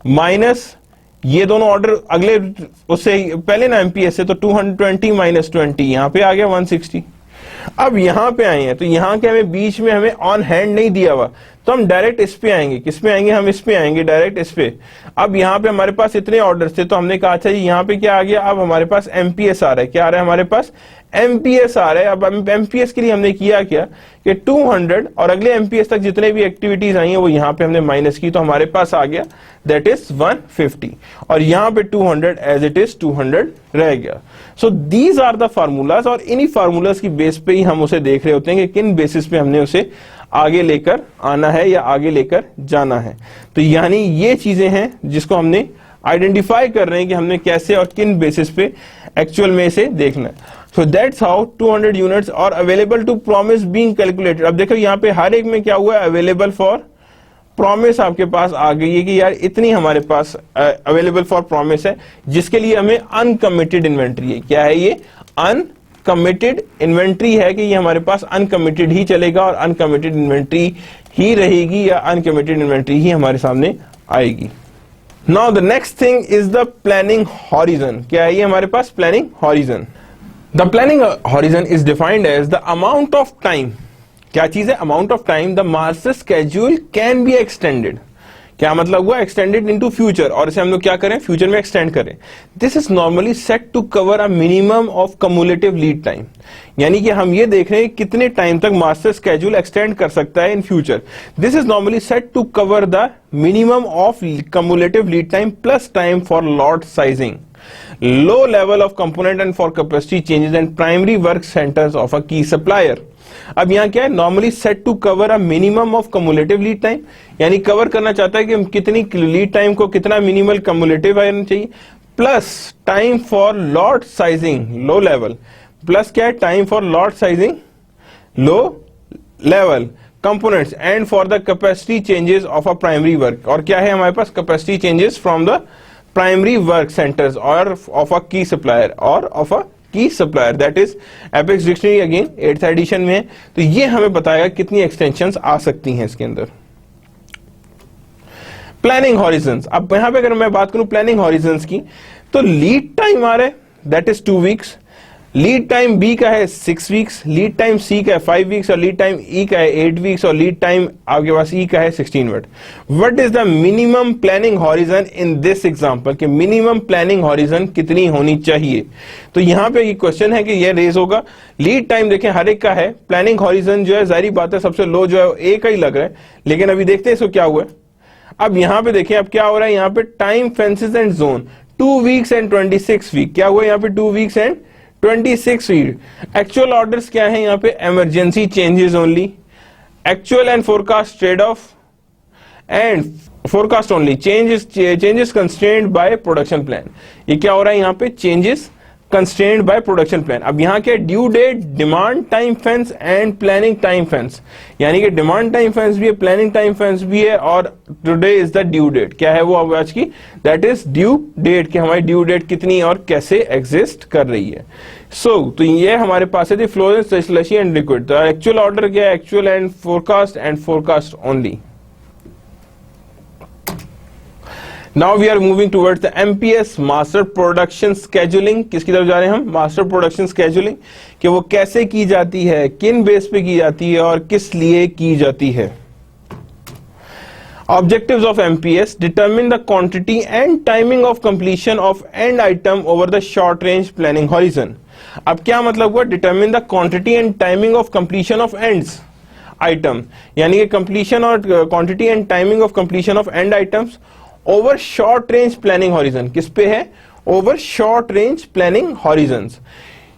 माइनस ये दोनों ऑर्डर अगले उससे पहले ना एमपीएस से, तो 220 माइनस 20 यहां पे आ गया 160। अब यहां पे आए हैं तो यहां के हमें बीच में हमें ऑन हैंड नहीं दिया हुआ, तो हम डायरेक्ट इस पे आएंगे, किस पे आएंगे, हम इस पे आएंगे डायरेक्ट इस पे। अब यहां पे हमारे पास इतने ऑर्डर्स थे, तो हमने कहा अच्छा जी यहां पे क्या आ गया, अब हमारे पास एमपीएस आ रहा है, क्या आ रहा है हमारे पास एमपीएस आ रहा है। अब एमपीएस के लिए हमने किया क्या कि 200 और अगले एमपीएस तक जितने भी एक्टिविटीज आई हैं वो यहां पे हमने माइनस की, तो हमारे पास आ गया दैट इज 150, और यहां पे 200 एज इट इज 200 रह गया। So these are the formulas, और इन्हीं फार्मूलाज की बेस पे ही हम उसे देख रहे होते हैं कि किन बेसिस पे हमने उसे आगे लेकर आना है या आगे लेकर जाना है। तो यानी ये चीजें हैं जिसको हमने आइडेंटिफाई कर रहे हैं कि हमने कैसे और किन बेसिस पे एक्चुअल में इसे देखना है। सो दैट्स हाउ 200 यूनिट्स और available to promise being calculated. अब देखो यहाँ पे हर एक में क्या हुआ है, अवेलेबल फॉर प्रॉमिस आपके पास आ गई है कि यार इतनी हमारे पास अवेलेबल फॉर प्रॉमिस है, जिसके लिए हमें अनकमिटेड इन्वेंट्री है। क्या है ये, अनकमिटेड इन्वेंट्री है कि ये हमारे पास अनकमिटेड ही चलेगा और अनकमिटेड इन्वेंट्री ही रहेगी या अनकमिटेड इन्वेंट्री ही हमारे सामने आएगी। Now the next thing is the planning horizon. क्या है ये हमारे पास planning horizon. The planning horizon is defined as the amount of time, क्या चीज है, amount of time the master schedule can be extended. क्या मतलब हुआ, एक्सटेंडेड इनटू फ्यूचर, और इसे हम लोग क्या करें, फ्यूचर में एक्सटेंड करें। This is normally set to cover a minimum of cumulative lead time, यानी कि हम ये देख रहे हैं कितने टाइम तक मास्टर स्केड्यूल एक्सटेंड कर सकता है in future. This is normally set to cover the minimum of cumulative lead time plus time for lot sizing, low level of component and for capacity changes and primary work centers of a key supplier। अब यहां क्या है, normally set to cover a minimum of cumulative lead time, यानी कवर करना चाहता है कि कितनी लीड टाइम को कितना मिनिमल कम्युलेटिव आना चाहिए, plus time for lot sizing low level, plus क्या है time for lot sizing low level components and for the capacity changes of a primary work. और क्या है हमारे पास, capacity changes from the primary work centers or of a key supplier or of a key supplier, that is APICS dictionary again 8th edition में है। तो ये हमें बताएगा कितनी एक्सटेंशंस आ सकती हैं इसके अंदर। प्लानिंग हॉरिजन्स, अब यहां पे अगर मैं बात करूं प्लानिंग हॉरिजन्स की, तो लीड टाइम आ रहा है that is 2 weeks, lead time B का है 6 वीक्स, लीड टाइम सी का है 5 वीक्स और लीड टाइम ई का है 8 वीक्स और लीड टाइम आपके पास ई का है 16 week. What is the minimum planning horizon in this example, कि मिनिमम प्लानिंग हॉरिजन कितनी होनी चाहिए। तो यहां पे ये क्वेश्चन है कि ये रेज होगा। लीड टाइम देखें हर एक का है, प्लानिंग हॉरिजन जो है जाहिर बात है सबसे लो जो है ए का ही लग रहा है, लेकिन अभी देखते हैं इसको क्या हुआ है। अब यहां पे देखिए अब क्या हो रहा है, यहां पे time fences and zone 2 weeks and 26 week, क्या हुआ यहाँ पे 2 weeks and 26 week. Actual orders क्या है यहाँ पे, emergency changes only, actual and forecast trade off and forecast only, changes constrained by production plan. ये क्या हो रहा है यहाँ पे, changes constrained by production plan. अब यहाँ क्या due date, demand time fence and planning time fence, यानी कि डिमांड टाइम फेंस भी है, प्लानिंग टाइम फेंस भी है, और today is the due date. क्या है वो अब आज की, दैट इज ड्यू डेट, कि हमारी ड्यू डेट कितनी और कैसे एग्जिस्ट कर रही है। तो ये हमारे पास है फ्लोरेंस स्लशी एंड लिक्विड। तो एक्चुअल ऑर्डर क्या है, actual and forecast only. Now we are moving towards the MPS master production scheduling. किसकी तरफ जा रहे हैं हम, मास्टर प्रोडक्शन स्केड्यूलिंग, कि वो कैसे की जाती है, किन बेस पे की जाती है और किस लिए की जाती है। Objectives of MPS: determine the quantity and timing of completion of end item over the short range planning horizon। अब क्या मतलब हुआ, determine the quantity and timing of completion of ends item, यानी कि completion और quantity and timing of completion of end items over short range planning horizon. किस पे है, over short range planning horizons.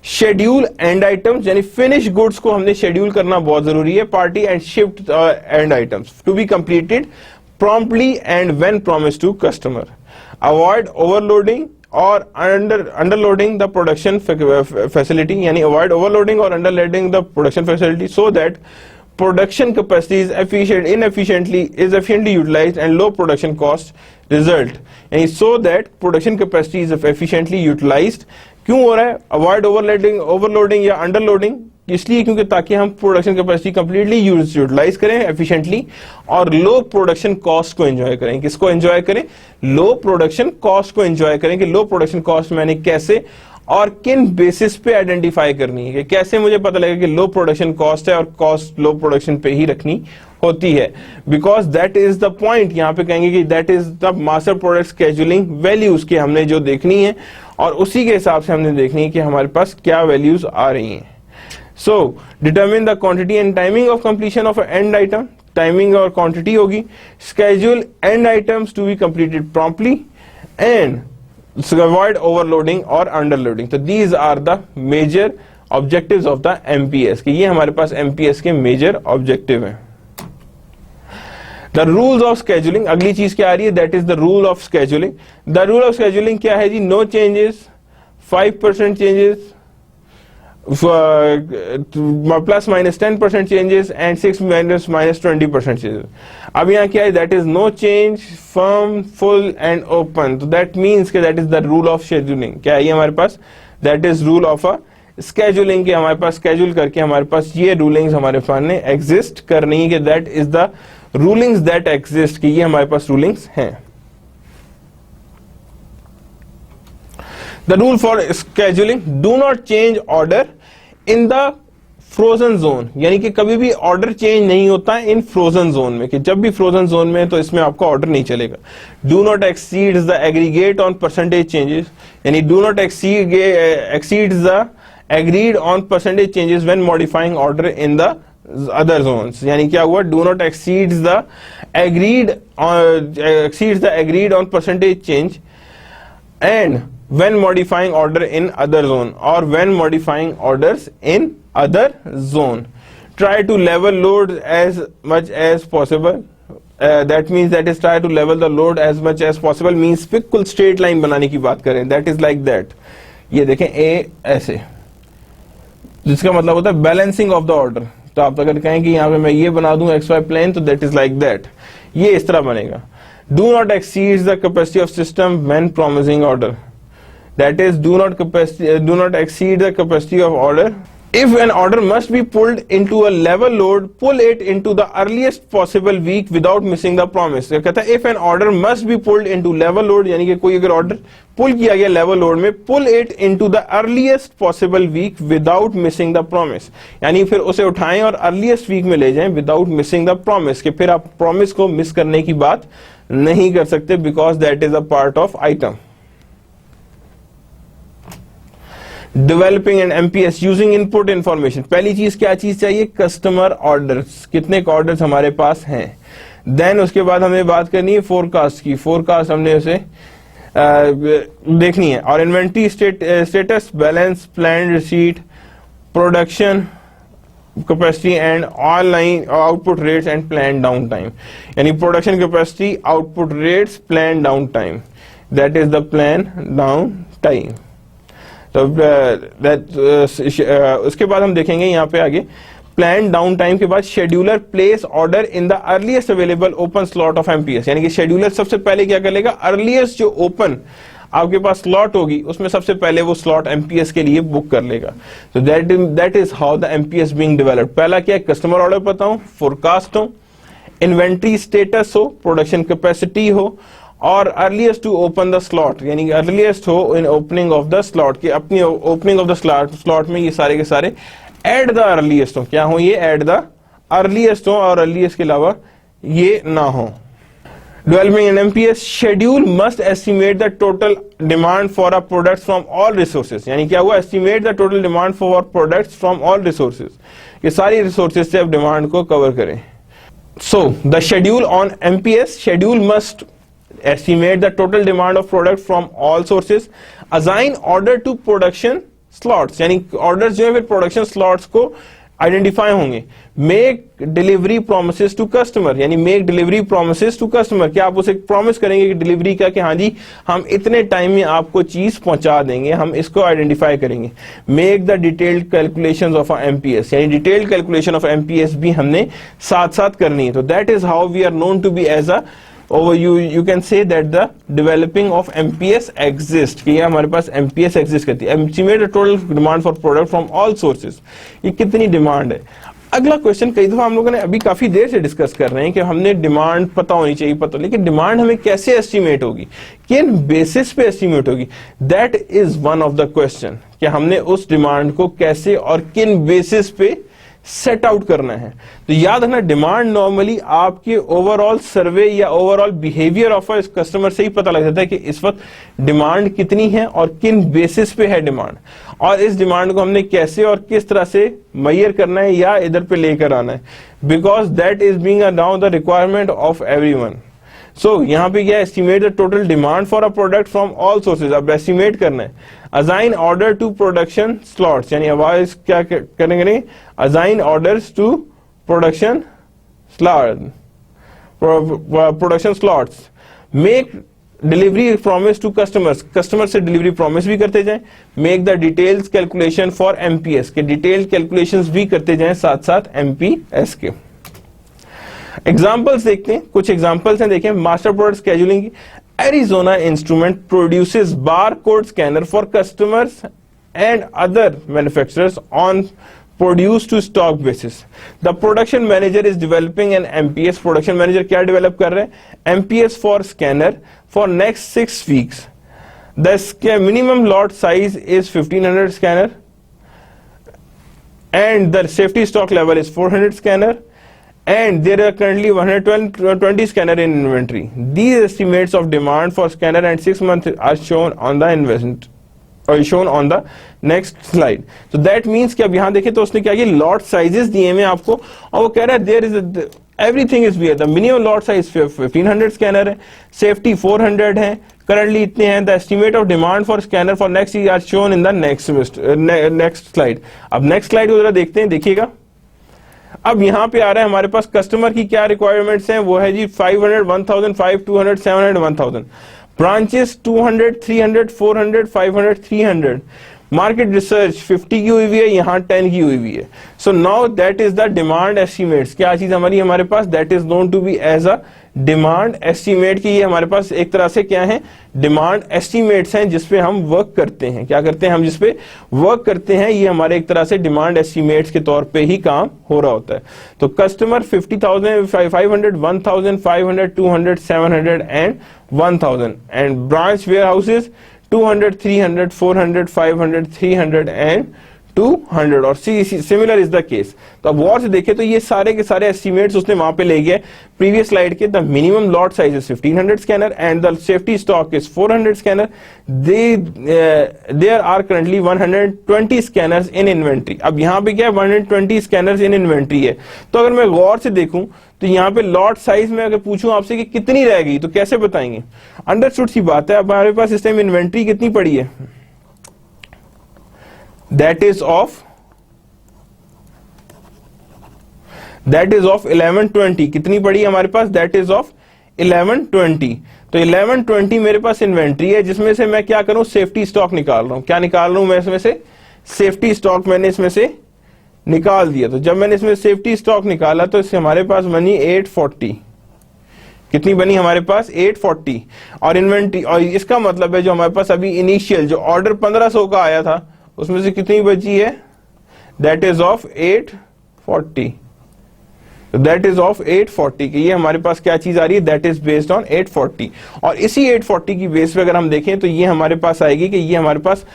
Schedule end items, यानी फिनिश गुड्स को हमने शेड्यूल करना बहुत जरूरी है। पार्टी end shift end items to be completed promptly and when promise to customer. Avoid overloading or underloading the production facility, यानी avoid overloading or underloading the production facility so that production capacity is efficiently utilized and low production cost result, and so that production capacity is efficiently utilized। क्यों हो रहा है अवॉइड ओवरलोडिंग या अंडरलोडिंग, इसलिए क्योंकि ताकि हम प्रोडक्शन कैपेसिटी कंप्लीटली यूटिलाइज करें एफिशिएंटली और लो प्रोडक्शन कॉस्ट को एंजॉय करें। किसको एंजॉय करें, लो प्रोडक्शन कॉस्ट को एंजॉय करें। कि लो प्रोडक्शन कॉस्ट मैंने कैसे और किन बेसिस पे आइडेंटिफाई करनी है, कि कैसे मुझे पता लगेगा कि लो प्रोडक्शन कॉस्ट है और कॉस्ट लो प्रोडक्शन पे ही रखनी होती है। Because that is the point, यहां पे कहेंगे कि that is the master product scheduling values के हमने जो देखनी है और उसी के हिसाब से हमने देखनी है कि हमारे पास क्या वैल्यूज आ रही हैं। So determine the quantity and timing of completion of end item, timing और क्वांटिटी होगी। Schedule end items to be completed promptly and avoid overloading or underloading। तो these are the major objectives of the MPS, कि ये हमारे पास MPS के major objective हैं। The rules of scheduling, अगली चीज क्या आ रही है, that is the rule of scheduling। The rule of scheduling क्या है जी, no changes, 5% changes, plus minus 10% changes and 6 minus 20% changes। अब यहाँ क्या है, that is no change, firm, full and open। तो that means कि that is the rule of scheduling। क्या है ये हमारे पास, that is rule of a scheduling, कि हमारे पास schedule करके हमारे पास ये rulings हमारे सामने exist करनी है, कि that is the rulings that exist, कि ये हमारे पास rulings हैं। The rule for scheduling: do not change order in the frozen zone, यानी कि कभी भी ऑर्डर चेंज नहीं होता है इन फ्रोजन जोन में, कि जब भी फ्रोजन जोन में तो इसमें आपका ऑर्डर नहीं चलेगा। Do not exceed the aggregate on percentage changes, यानी do not exceed the agreed on percentage changes when modifying order in the other zones। यानी क्या हुआ, do not exceed the agreed on percentage change and when modifying order in other zone or when modifying orders in other zone। Try to level load as much as possible। That means that is try to level the load as much as possible means बिल्कुल straight line बनाने की बात करें, that is like that। ये देखें A ऐसे, जिसका मतलब होता है बैलेंसिंग ऑफ द ऑर्डर। तो आप अगर कहें कि यहाँ पे मैं ये बना दूं XY प्लेन, तो that is like that, ये इस तरह बनेगा। Do not exceed the capacity of system when promising order। That is do not exceed the capacity of order If an order must be pulled into a level load, pull it into the earliest possible week without missing the promise. ये कहता है if an order must be pulled into level load, यानी कि कोई अगर ऑर्डर पुल किया गया लेवल लोड में, pull it into the earliest possible week without missing the promise, यानी फिर उसे उठाएं और अर्लीस्ट वीक में ले जाएं without missing the promise, कि फिर आप प्रॉमिस को मिस करने की बात नहीं कर सकते, because that is a part of item. Developing and MPS using input information. पहली चीज क्या चीज चाहिए? कस्टमर ऑर्डर्स, कितने ऑर्डर्स हमारे पास हैं. देन उसके बाद हमें बात करनी है फोरकास्ट की. फोरकास्ट हमने उसे देखनी है. और inventory status, balance, plan receipt, production capacity and online output rates and plan down time. यानी production capacity, output rates, plan down time, that is the plan down time. तो उसके बाद हम देखेंगे यहाँ पे आगे प्लान डाउन टाइम के बाद scheduler place order in the earliest available open slot of MPS. यानी कि शेड्यूलर सबसे पहले क्या कर लेगा? अर्लीस्ट जो ओपन आपके पास स्लॉट होगी उसमें सबसे पहले वो स्लॉट एमपीएस के लिए बुक कर लेगा. तो that is how the MPS being developed. पहला क्या है? कस्टमर ऑर्डर पता हो, फोरकास्ट हो, इन्वेंट्री स्टेटस हो, प्रोडक्शन कैपेसिटी हो, और earliest to open the slot, यानी अर्लीस्ट हो in opening of the slot, कि अपनी ओपनिंग ऑफ द स्लॉट में ये सारे के सारे एट द अर्लीस्ट हो. क्या हो? ये एट द अर्लीस्ट हो, और अर्लीस्ट के अलावा ये ना हो. Developing an MPS schedule must estimate the total demand for a product from all resources. यानी क्या हुआ? Estimate the total demand for products from all resources. ये सारी resources से अब डिमांड को कवर करें. So the schedule on MPS schedule must estimate the total demand of product from all sources. Assign order to production slots, यानी orders जो है फिर production slots को आइडेंटिफाई होंगे. Make delivery promises to customer, यानी make delivery promises to customer, क्या आप उसे प्रॉमिस करेंगे कि डिलीवरी का, कि हाँ जी हम इतने टाइम में आपको चीज पहुंचा देंगे, हम इसको आइडेंटिफाई करेंगे. Make the detailed calculations of MPS, यानी डिटेल्ड कैलकुलेशन ऑफ एमपीएस भी हमने साथ साथ करनी है. तो that is how we are known to be as a you can say that the developing of MPS exists, कि हमारे पास MPS exist करती है. Estimate the total demand for product from all sources. ये कितनी डिमांड है? अगला क्वेश्चन कई दफा हम लोगों ने अभी काफी देर से डिस्कस कर रहे हैं कि हमने डिमांड पता होनी चाहिए, पता, लेकिन डिमांड हमें कैसे एस्टिमेट होगी, किन बेसिस पे एस्टिमेट होगी? That is one of the question, कि हमने उस डिमांड को कैसे और किन बेसिस पे सेट आउट करना है. तो याद रखना, डिमांड नॉर्मली आपके ओवरऑल सर्वे या overall behaviour of a customer से ही पता लग जाता है कि इस वक्त डिमांड कितनी है और किन बेसिस पे है डिमांड, और इस डिमांड को हमने कैसे और किस तरह से मेजर करना है या इधर पे लेकर आना है, because that is being now the requirement of everyone. So यहाँ पे क्या? Estimate the total demand for a product from all sources. अब एस्टिमेट करना है. Assign order to production slots, यानी आवाज क्या करेंगे? Assign orders to production slots. Make delivery promise to customers, customer से डिलीवरी प्रॉमिस भी करते जाएं. Make the details calculation for MPS, के डिटेल्ड कैलकुलेशंस भी करते जाएं साथ साथ एमपीएस के. एग्जाम्पल्स देखते हैं, कुछ एग्जाम्पल्स हैं, देखें. Master product scheduling. Arizona Instrument produces barcode scanner for customers and other manufacturers on produce to stock basis. The production manager is developing an MPS. Production manager क्या develop कर रहे हैं? MPS for scanner for next 6 weeks. The minimum lot size is 1500 scanner and the safety stock level is 400 scanner. And there are currently 120 scanner in inventory. These estimates of demand for scanner and 6 months are shown on the investment or shown on the next slide. So that means कि अब यहाँ देखें तो उसने क्या किया? लॉट साइजेस दिए हैं आपको, और वो कह रहा है there is everything is there. The minimum lot size 1500 scanner है, safety 400 है, currently इतने हैं. The estimate of demand for scanner for next year are shown in the next slide. अब next slide को जरा देखते हैं, देखिएगा. अब यहां पे आ रहा है हमारे पास कस्टमर की क्या रिक्वायरमेंट्स हैं. वो है जी 500, 1000, 500, 200, 700, 1000. ब्रांचेस 200, 300, 400, 500, 300. मार्केट रिसर्च 50 की हुई है, यहाँ 10 की हुई है। So now that is the demand estimates. क्या चीज हमारी हमारे पास, that is known to be as a demand estimate की ये हमारे पास एक तरह से क्या है, डिमांड एस्टिमेट्स हैं जिसपे हम वर्क करते हैं। क्या करते हैं हम, जिसपे वर्क करते हैं, ये हमारे एक तरह से डिमांड एस्टिमेट्स के तौर पे ही काम हो रहा होता है। तो customer 50,000, 500, 1,000, 500, 200, 700 and 1,000 and branch warehouses 200, 300, 400, 500, 300 and 200 और सिमिलर इज द केस। तो अब गौर से देखें तो ये सारे के सारे एस्टिमेट्स उसने वहां पे ले गए प्रीवियस स्लाइड के। The minimum lot size is 1500 scanner and the safety stock is 400 scanner. There are currently 120 scanners in inventory. अब यहाँ पे क्या है, 120 स्कैनर्स इन इन्वेंट्री है। तो अगर मैं गौर से देखूं तो यहाँ पे लॉट साइज में अगर पूछूं आपसे कि कितनी रह गई तो कैसे बताएंगे, अंडरस्टूड सी बात है। अब हमारे पास इस टाइम इन्वेंट्री कितनी पड़ी है, that is of 1120। कितनी पड़ी हमारे पास, that is of 1120। तो 1120 मेरे पास इन्वेंट्री है जिसमें से मैं क्या करूं, सेफ्टी स्टॉक निकाल रहा हूं। क्या निकाल रहा हूं मैं इसमें से, सेफ्टी स्टॉक मैंने इसमें से निकाल दिया। तो जब मैंने इसमें सेफ्टी स्टॉक निकाला तो इससे हमारे पास बनी 840। कितनी बनी हमारे पास, 840। और इन्वेंट्री, और इसका मतलब है जो हमारे पास अभी इनिशियल जो ऑर्डर 1500 का आया था उसमें से कितनी बची है, that is of 840। That is of 840 की ये हमारे पास क्या चीज आ रही है, दैट इज बेस्ड ऑन 840। और इसी 840 की बेस पे अगर हम देखें तो ये हमारे पास आएगी कि ये हमारे पास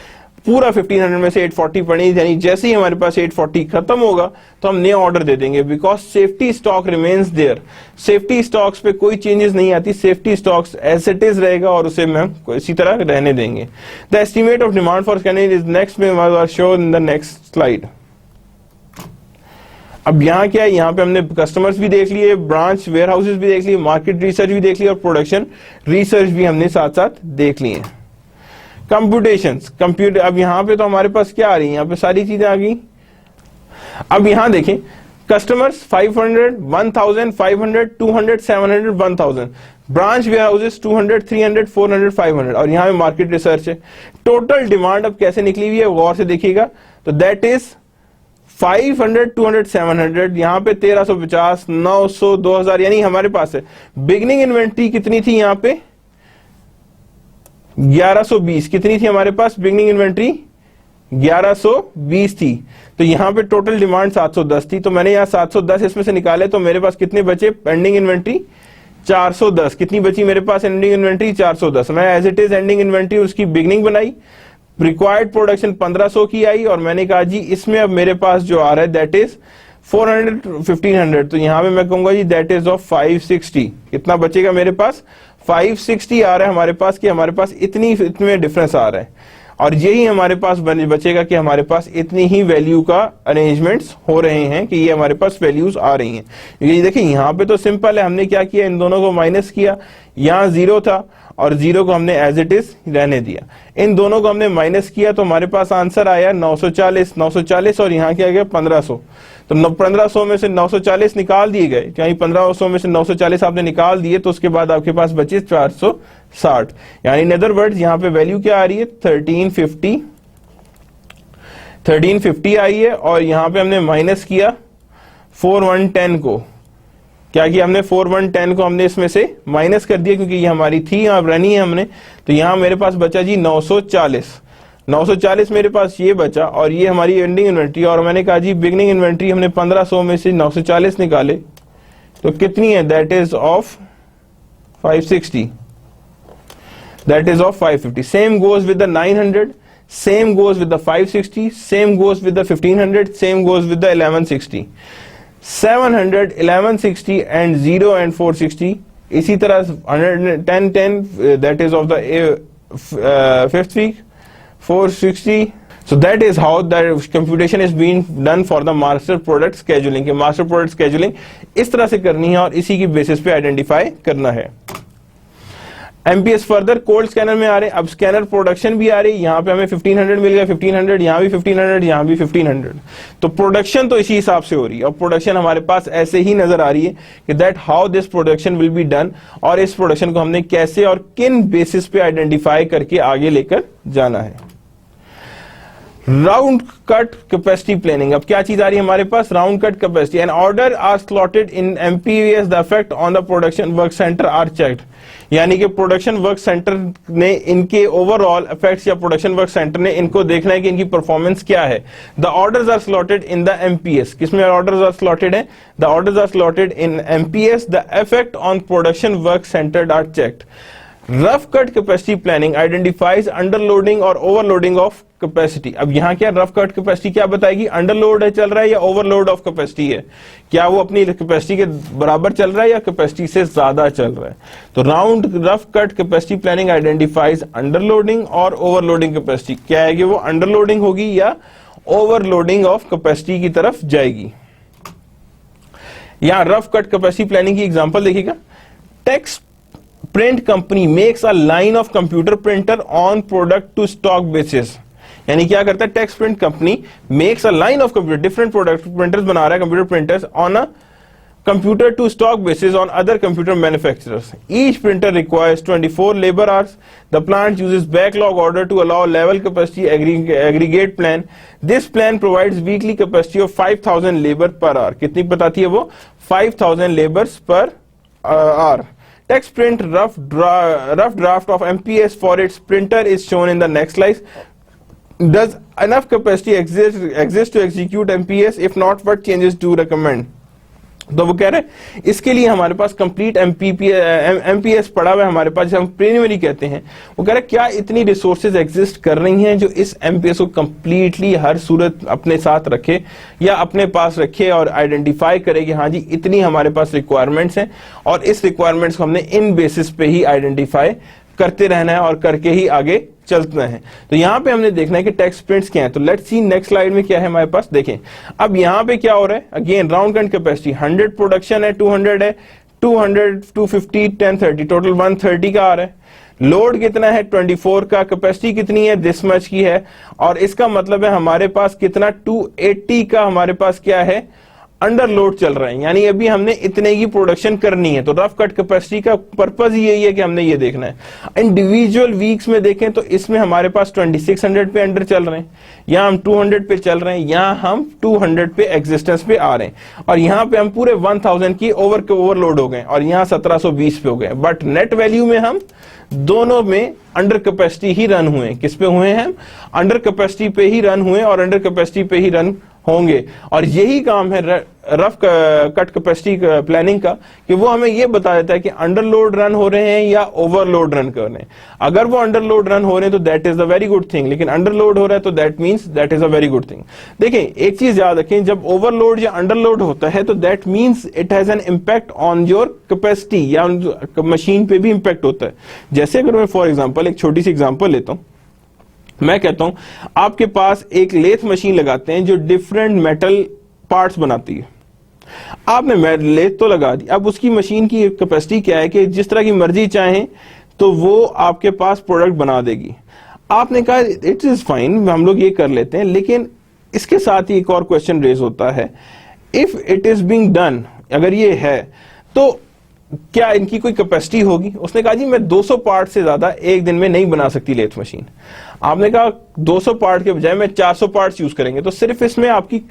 पूरा 1500 में से 840 पड़ी, यानी जैसे ही हमारे पास 840 खत्म होगा तो हम नया ऑर्डर दे देंगे, because safety stock remains there. Safety stocks पे कोई चेंजेस नहीं आती, safety stocks as it is रहेगा और उसे हम इसी तरह रहने देंगे। The estimate of demand for scanner is next में was shown in the next slide. अब यहाँ क्या है, यहाँ पे हमने कस्टमर्स भी देख लिए, ब्रांच वेयर हाउसेज भी देख लिए, मार्केट रिसर्च भी देख ली और प्रोडक्शन रिसर्च भी हमने साथ साथ देख लिए। कंप्यूटेशंस, कंप्यूटर, अब यहाँ पे तो हमारे पास क्या आ रही है, यहाँ पे सारी चीजें आ गई। अब यहाँ देखें कस्टमर्स 500, 1000, 500, 200, 700, 1000, ब्रांच वेयर हाउसेज 200, 300, 400, 500 और यहाँ पे मार्केट रिसर्च है। टोटल डिमांड अब कैसे निकली हुई है गौर से देखिएगा, तो दैट इज 500, 200, 700, यहाँ पे 1350, 900, 2000, यानी हमारे पास है बिगनिंग इन्वेंट्री कितनी थी यहाँ पे 1120। कितनी थी हमारे पास बिगनिंग इन्वेंट्री, 1120 थी। तो यहाँ पे टोटल डिमांड 710 थी। तो मैंने यहाँ 710 इसमें से निकाले तो मेरे पास कितने बचे एंडिंग इन्वेंट्री, 410। कितनी बची मेरे पास एंडिंग इन्वेंट्री, 410। मैं as it is ending inventory उसकी बिगनिंग बनाई, रिक्वायर्ड प्रोडक्शन 1500 की आई और मैंने कहा जी इसमें अब मेरे पास जो आ रहा है दैट इज 400, 1500। तो यहाँ पे मैं कहूंगा जी दैट इज ऑफ 560। कितना बचेगा मेरे पास, 560 आ रहा है हमारे पास, कि हमारे पास इतने डिफरेंस आ रहा है और यही हमारे पास बचेगा कि हमारे पास इतनी ही वैल्यू का अरेंजमेंट्स हो रहे हैं कि ये हमारे पास वैल्यूज आ रही हैं। ये देखिए यहाँ पे तो सिंपल है, हमने क्या किया, इन दोनों को माइनस किया, यहाँ 0 था और 0 को हमने एज इट इज रहने दिया, इन दोनों को हमने माइनस किया तो हमारे पास आंसर आया 940 और यहाँ क्या गया 1500। तो 1500 में से 940 निकाल दिए गए, यानी 1500 में से 940 आपने निकाल दिए तो उसके बाद आपके पास बचे 460, यानी इन अदर वर्ड्स यहाँ पे वैल्यू क्या आ रही है 1350 आई है। और यहाँ पे हमने माइनस किया 4110 को, क्या किया हमने 4110 को हमने इसमें से माइनस कर दिया क्योंकि ये हमारी थी अब रनी है हमने। तो यहाँ मेरे पास बचा जी 940 मेरे पास ये बचा और ये हमारी एंडिंग इन्वेंट्री। और मैंने कहा जी बिगनिंग इन्वेंट्री हमने 1500 में से 940 निकाले तो कितनी है, that is of 560, that is of 550। Same goes with the 900, same goes with the 560, same goes with the 1500, same goes with the 1160, 700, 1160 and 0 and 460। इसी तरह 110, that is of the fifth week 460. So that is how the computation is being done for the master product scheduling. कि master product scheduling इस तरह से करनी है और इसी की बेसिस पे आइडेंटिफाई करना है। MPS फर्दर कोल्ड स्कैनर में आ रहे हैं, अब स्कैनर प्रोडक्शन भी आ रही है। यहाँ पे हमें 1500 मिल गया, 1500 यहाँ भी 1500, यहाँ भी 1500। तो प्रोडक्शन तो इसी हिसाब से हो रही है और प्रोडक्शन हमारे पास ऐसे ही नजर आ रही है कि that how this production will be done, और इस प्रोडक्शन को हमने कैसे और किन बेसिस पे आइडेंटिफाई करके आगे लेकर जाना है। राउंड कट कैपेसिटी प्लानिंग, अब क्या चीज आ रही है हमारे पास, round cut capacity. And order are slotted in MPS, the effect on the production work center are checked, यानी कि प्रोडक्शन वर्क सेंटर ने इनके ओवरऑल इफेक्ट्स या प्रोडक्शन वर्क सेंटर ने इनको देखना है कि इनकी परफॉर्मेंस क्या है। The orders are slotted in the MPS, किसमें ऑर्डर्स आर स्लॉटेड है, the orders are slotted in MPS, the effect on production work center are checked. Rough cut capacity planning identifies underloading or overloading of capacity. अब यहां क्या रफ कट कैपेसिटी क्या बताएगी, अंडरलोड है चल रहा है या ओवरलोड ऑफ कैपेसिटी है, क्या वो अपनी कैपेसिटी के बराबर चल रहा है या कैपेसिटी से ज्यादा चल रहा है। तो rough cut capacity planning identifies underloading or overloading capacity, क्या है कि वो अंडरलोडिंग होगी या ओवरलोडिंग ऑफ कैपेसिटी की तरफ जाएगी। यहां रफ कट कैपेसिटी प्लानिंग की एग्जांपल देखिएगा, text print company makes a line of computer printer on product to stock basis, यानी क्या करता है text print company makes a line of computer, different product printers बना रहा है computer printers on a computer to stock basis on other computer manufacturers. Each printer requires 24 labor hours. The plant uses backlog order to allow level capacity aggregate plan. This plan provides weekly capacity of 5000 labor per hour. कितनी बताती है वो, 5000 labors per hour. Text print rough draft of MPS for its printer is shown in the next slide. Does enough capacity exist to execute MPS? If not, what changes do you recommend? तो वो कह रहे हैं इसके लिए हमारे पास कंप्लीट एमपीएस पड़ा हुआ है हमारे पास, जिसे हम प्रीलिमिनरी कहते हैं। वो कह रहे हैं क्या इतनी रिसोर्सेज एग्जिस्ट कर रही हैं जो इस एमपीएस को कंप्लीटली हर सूरत अपने साथ रखे या अपने पास रखे और आइडेंटिफाई करे कि हाँ जी इतनी हमारे पास रिक्वायरमेंट्स हैं और इस रिक्वायरमेंट्स को हमने इन बेसिस पे ही आइडेंटिफाई करते रहना है और करके ही आगे चलते हैं। तो यहाँ पे हमने देखना है कि टेक्स्ट प्रिंट्स क्या है। तो लेट्स सी नेक्स्ट स्लाइड में क्या है हमारे पास, देखें अब यहाँ पे क्या हो रहा है, again round cut capacity 100 production है, 200 है, 200 250 10 30 टोटल 130 का आ रहा है। लोड कितना है 24 का, कैपेसिटी कितनी है दिस मच की है, और इसका मतलब है हमारे पास कितना 280 का हमारे पास क्या है अंडर लोड चल रहा है, यानी अभी हमने इतने की प्रोडक्शन करनी है। तो रफ कट कैपेसिटी का पर्पज यही है कि हमने ये देखना है। इंडिविजुअल वीक्स में देखें तो इसमें हमारे पास 2600 पे अंडर चल रहे हैं, यहाँ हम 200 पे चल रहे हैं, यहाँ हम 200 पे एग्जिस्टेंस पे आ रहे हैं, और यहाँ पे हम पूरे 1000 की ओवरलोड हो गए और यहाँ 1720 पे हो गए। बट नेट वैल्यू में हम दोनों में अंडर कैपेसिटी ही रन हुए। किस पे हुए हैं, अंडर कैपेसिटी पे ही रन हुए और अंडर कैपेसिटी पे ही रन होंगे। और यही काम है रफ कट कैपेसिटी प्लानिंग का कि वो हमें ये बता देता है कि अंडरलोड रन हो रहे हैं या ओवरलोड रन कर रहे हैं। अगर वो अंडरलोड रन हो रहे हैं तो that is a very good thing, लेकिन अंडरलोड हो रहा है तो that means that is a very good thing. देखें एक चीज याद रखें, जब ओवरलोड या अंडरलोड होता है तो that means it has an impact on your capacity या मशीन पे भी इम्पैक्ट होता है। जैसे अगर मैं फॉर एग्जाम्पल एक छोटी सी एग्जाम्पल लेता हूं, मैं कहता हूं आपके पास एक लेथ मशीन लगाते हैं जो डिफरेंट मेटल पार्ट्स बनाती है। आपने लेथ तो लगा दी, अब उसकी मशीन की कैपेसिटी क्या है कि जिस तरह की मर्जी चाहें तो वो आपके पास प्रोडक्ट बना देगी। आपने कहा इट इज फाइन, हम लोग ये कर लेते हैं, लेकिन इसके साथ ही एक और क्वेश्चन रेज होता है, if it is being done, अगर ये है तो क्या इनकी कोई कैपेसिटी होगी। उसने कहा जी मैं 200 पार्ट से ज्यादा एक दिन में नहीं बना सकती लेथ मशीन। आपने कहा 200 पार्ट के बजाय मैं 400 पार्ट्स यूज करेंगे, तो सिर्फ इसमें आपकी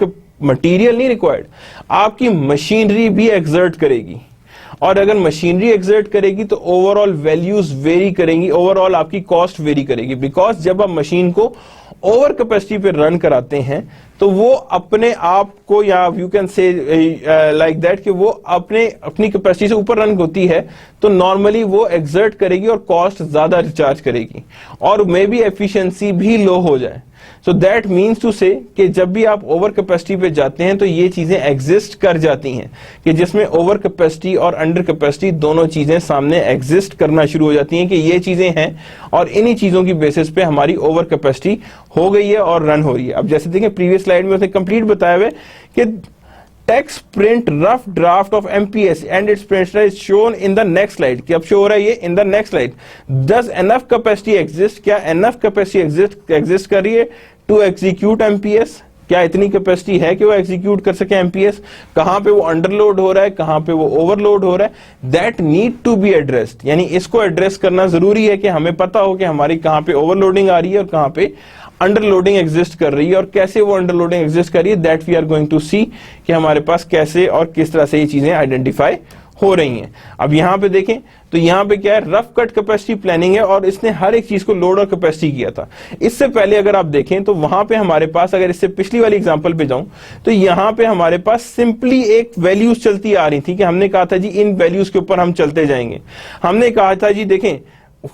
मटेरियल नहीं रिक्वायर्ड, आपकी मशीनरी भी एक्सर्ट करेगी, और अगर मशीनरी एक्सर्ट करेगी तो ओवरऑल वैल्यूज वेरी करेंगी, ओवरऑल आपकी कॉस्ट वेरी करेगी। बिकॉज जब आप मशीन को ओवर कैपेसिटी पे रन कराते हैं तो वो अपने आप को, या you can say like that कि वो अपनी कैपेसिटी से ऊपर रन होती है तो नॉर्मली वो एक्सर्ट करेगी और कॉस्ट ज्यादा रिचार्ज करेगी और मे बी एफिशिएंसी भी लो हो जाए। सो दैट मीन्स टू से कि जब भी आप ओवर कैपेसिटी पे जाते हैं तो ये चीजें एग्जिस्ट कर जाती हैं कि जिसमें ओवर कैपेसिटी और अंडर कैपेसिटी दोनों चीजें सामने एग्जिस्ट करना शुरू हो जाती हैं कि ये चीजें हैं और इन्हीं चीजों की बेसिस पे हमारी ओवर कैपेसिटी हो गई है और रन हो रही है। अब जैसे देखें प्रीवियस स्लाइड में उसने कंप्लीट बताया हुआ कि text print rough draft of MPS and it's printer is shown in the next slide, कि अब शो हो रहा है ये इन the next slide. Does enough capacity exist, क्या एनफ कैपेसिटी एग्जिस्ट कर रही है टू एग्जीक्यूट एमपीएस, क्या इतनी कैपेसिटी है कि वो एग्जीक्यूट कर सके एमपीएस, कहां पे वो अंडरलोड हो रहा है, कहां पे वो ओवरलोड हो रहा है, that need to be addressed. यानी इसको एड्रेस करना जरूरी है कि हमें पता हो कि हमारी कहां पे ओवरलोडिंग आ रही है और कहां पे अंडरलोडिंग एग्जिस्ट कर रही है, और कैसे वो अंडरलोडिंग एग्जिस्ट कर रही है that we are going to see कि हमारे पास कैसे और किस तरह से ये चीजें आइडेंटिफाई हो रही हैं। अब यहां पे देखें तो यहां पे क्या है, रफ कट कैपेसिटी प्लानिंग है, और इसने हर एक चीज को लोड और कैपेसिटी किया था। इससे पहले अगर आप देखें तो वहां पे हमारे पास, अगर इससे पिछली वाली एग्जांपल पे जाऊं तो यहां पे हमारे पास सिंपली एक वैल्यूज चलती आ रही थी कि हमने कहा था जी इन वैल्यूज के ऊपर हम चलते जाएंगे। हमने कहा था जी देखें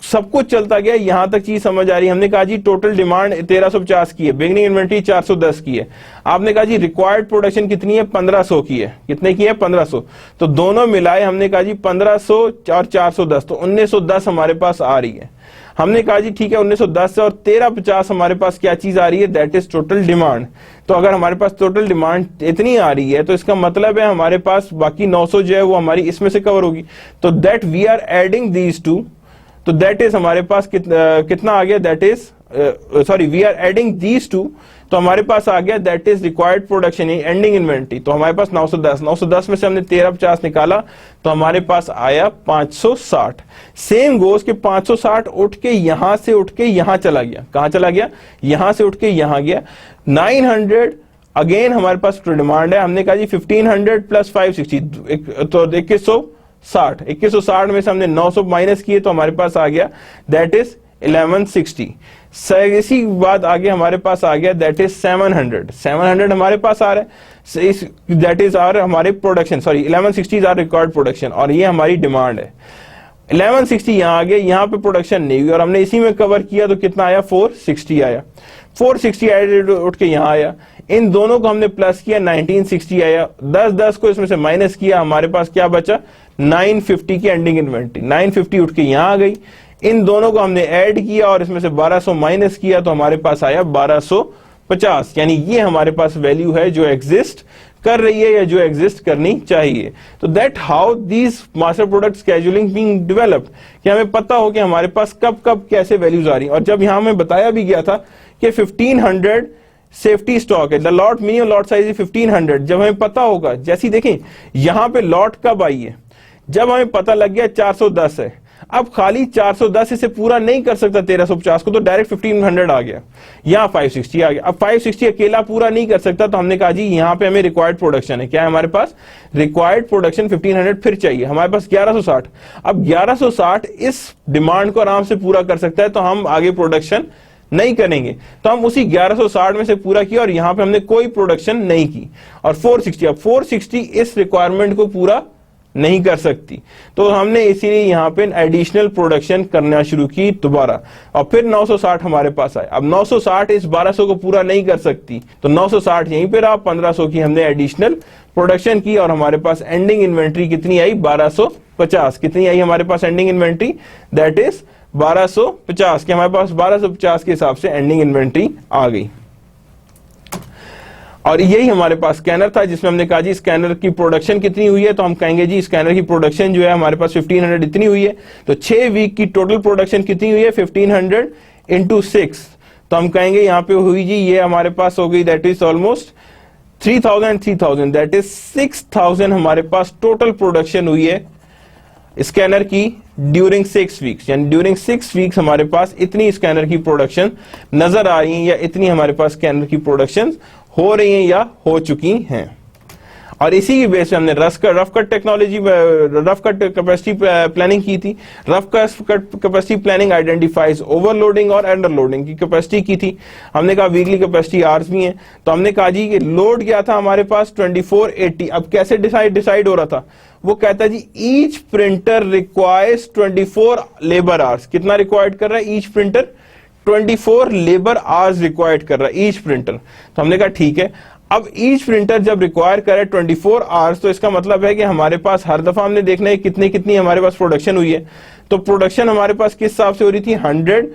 सब कुछ चलता गया, यहां तक चीज समझ आ रही है। हमने कहा जी टोटल डिमांड 1350 की है, बिगनिंग इन्वेंटरी 410 की है। आपने कहा जी रिक्वायर्ड प्रोडक्शन कितनी है, 1500 की है। कितने की है, 1500। तो दोनों मिलाए हमने कहा जी 1500 और 410, तो 1910 हमारे पास आ रही है। हमने कहा जी ठीक है 1910 से और 1350 हमारे पास क्या चीज आ रही है, दैट इज टोटल डिमांड। तो अगर हमारे पास टोटल डिमांड इतनी आ रही है तो इसका मतलब है हमारे पास बाकी 900 जो है वो हमारी इसमें से कवर होगी। तो that we are adding these two, तो दैट इज हमारे पास कितना आ गया, that is sorry we are adding these two, तो हमारे पास आ गया that is required production in ending inventory. तो हमारे पास 910 में से हमने 1350 निकाला तो हमारे पास आया 560। सेम गोस के 560 उठ के यहां से उठ के यहां चला गया। कहां चला गया, यहां से उठ के यहां गया। 900 अगेन हमारे पास डिमांड है। हमने कहा जी 1500 प्लस 560 तो 2160 में से हमने 900 माइनस किए तो हमारे पास आ गया दैट इज 1160। इसी बाद आगे हमारे पास आ गया दैट इज 700 हमारे पास आ रहा है, दैट इज आर हमारे production, sorry 1160 is our record production, और ये हमारी डिमांड है। 1160 यहां आ गया, यहां पे प्रोडक्शन नहीं हुई और हमने इसी में कवर किया तो कितना आया, 460 आया। 460 आया उठ के यहां आया, इन दोनों को हमने प्लस किया 1960 आया। 10 को इसमें से माइनस किया, हमारे पास क्या बचा, 950 की एंडिंग इन्वेंटरी। 950 उठ के यहां आ गई, इन दोनों को हमने ऐड किया और इसमें से 1200 माइनस किया तो हमारे पास आया 1250। यानी ये हमारे पास वैल्यू है जो एग्जिस्ट कर रही है या जो एग्जिस्ट करनी चाहिए। तो that how these master product scheduling being developed, कि हमें पता हो कि हमारे पास कब कब कैसे वैल्यूज आ रही हैं। और जब यहां हमें बताया भी गया था कि 1500 सेफ्टी स्टॉक है, the lot minimum lot size है 1500, जब हमें पता होगा, जैसी देखें यहां पे लॉट कब आई है, जब हमें पता लग गया 410 है। अब खाली 410 इसे पूरा नहीं कर सकता 1350 को, तो डायरेक्ट 1500 आ गया, यहां 560 आ गया। अब 560 अकेला पूरा नहीं कर सकता तो हमने कहा जी यहां पे हमें रिक्वायर्ड प्रोडक्शन है, क्या है हमारे पास, रिक्वायर्ड प्रोडक्शन 1500 फिर चाहिए, हमारे पास 1160। अब 1160 इस डिमांड को आराम से पूरा कर सकता है तो हम आगे प्रोडक्शन नहीं करेंगे, तो हम उसी 1160 में से पूरा किया और यहां पे हमने कोई प्रोडक्शन नहीं की। और 460, अब 460 इस रिक्वायरमेंट को पूरा नहीं कर सकती, तो हमने इसीलिए यहां पे एडिशनल प्रोडक्शन करना शुरू की दोबारा, और फिर 960 हमारे पास आए। अब 960 इस 1200 को पूरा नहीं कर सकती तो 960 यहीं पे रहा, 1500 की हमने एडिशनल प्रोडक्शन की और हमारे पास एंडिंग इन्वेंट्री कितनी आई, 1250। कितनी आई हमारे पास एंडिंग इन्वेंट्री, दैट इज 1250 के हमारे पास 1250 के हिसाब से एंडिंग इन्वेंट्री आ गई। और यही हमारे पास स्कैनर था जिसमें हमने कहा जी स्कैनर की प्रोडक्शन कितनी हुई है, तो हम कहेंगे जी स्कैनर की प्रोडक्शन जो है हमारे पास 1500 इतनी हुई है। तो 6 वीक की टोटल प्रोडक्शन कितनी हुई है, 1500 इंटू 6, तो हम कहेंगे यहाँ पे हुई जी ये हमारे पास हो गई that is almost 3000 that is 6000 हमारे पास टोटल प्रोडक्शन हुई है स्कैनर की ड्यूरिंग 6 वीक्स। यानी ड्यूरिंग 6 वीक्स हमारे पास इतनी स्कैनर की प्रोडक्शन नजर आ रही है या इतनी हमारे पास स्कैनर की प्रोडक्शन हो रही हैं या हो चुकी हैं। और इसी की बेस पे हमने rough cut technology, rough cut capacity planning की थी। Rough cut capacity planning identifies overloading or अंडरलोडिंग की कैपेसिटी की थी। हमने कहा वीकली कैपेसिटी आवर्स भी हैं, तो हमने कहा जी कि लोड क्या था हमारे पास 2480। अब कैसे डिसाइड हो रहा था, वो कहता है जी each printer requires 24 labour hours. कितना रिक्वायर्ड कर रहा है each printer, 24 labour hours required कर रहा है ईच प्रिंटर। तो हमने कहा ठीक है, अब ईच प्रिंटर जब रिक्वायर करे 24 आवर्स, तो इसका मतलब है कि हमारे पास हर दफा हमने देखना है कितनी हमारे पास प्रोडक्शन हुई है। तो प्रोडक्शन हमारे पास किस हिसाब से हो रही थी, 100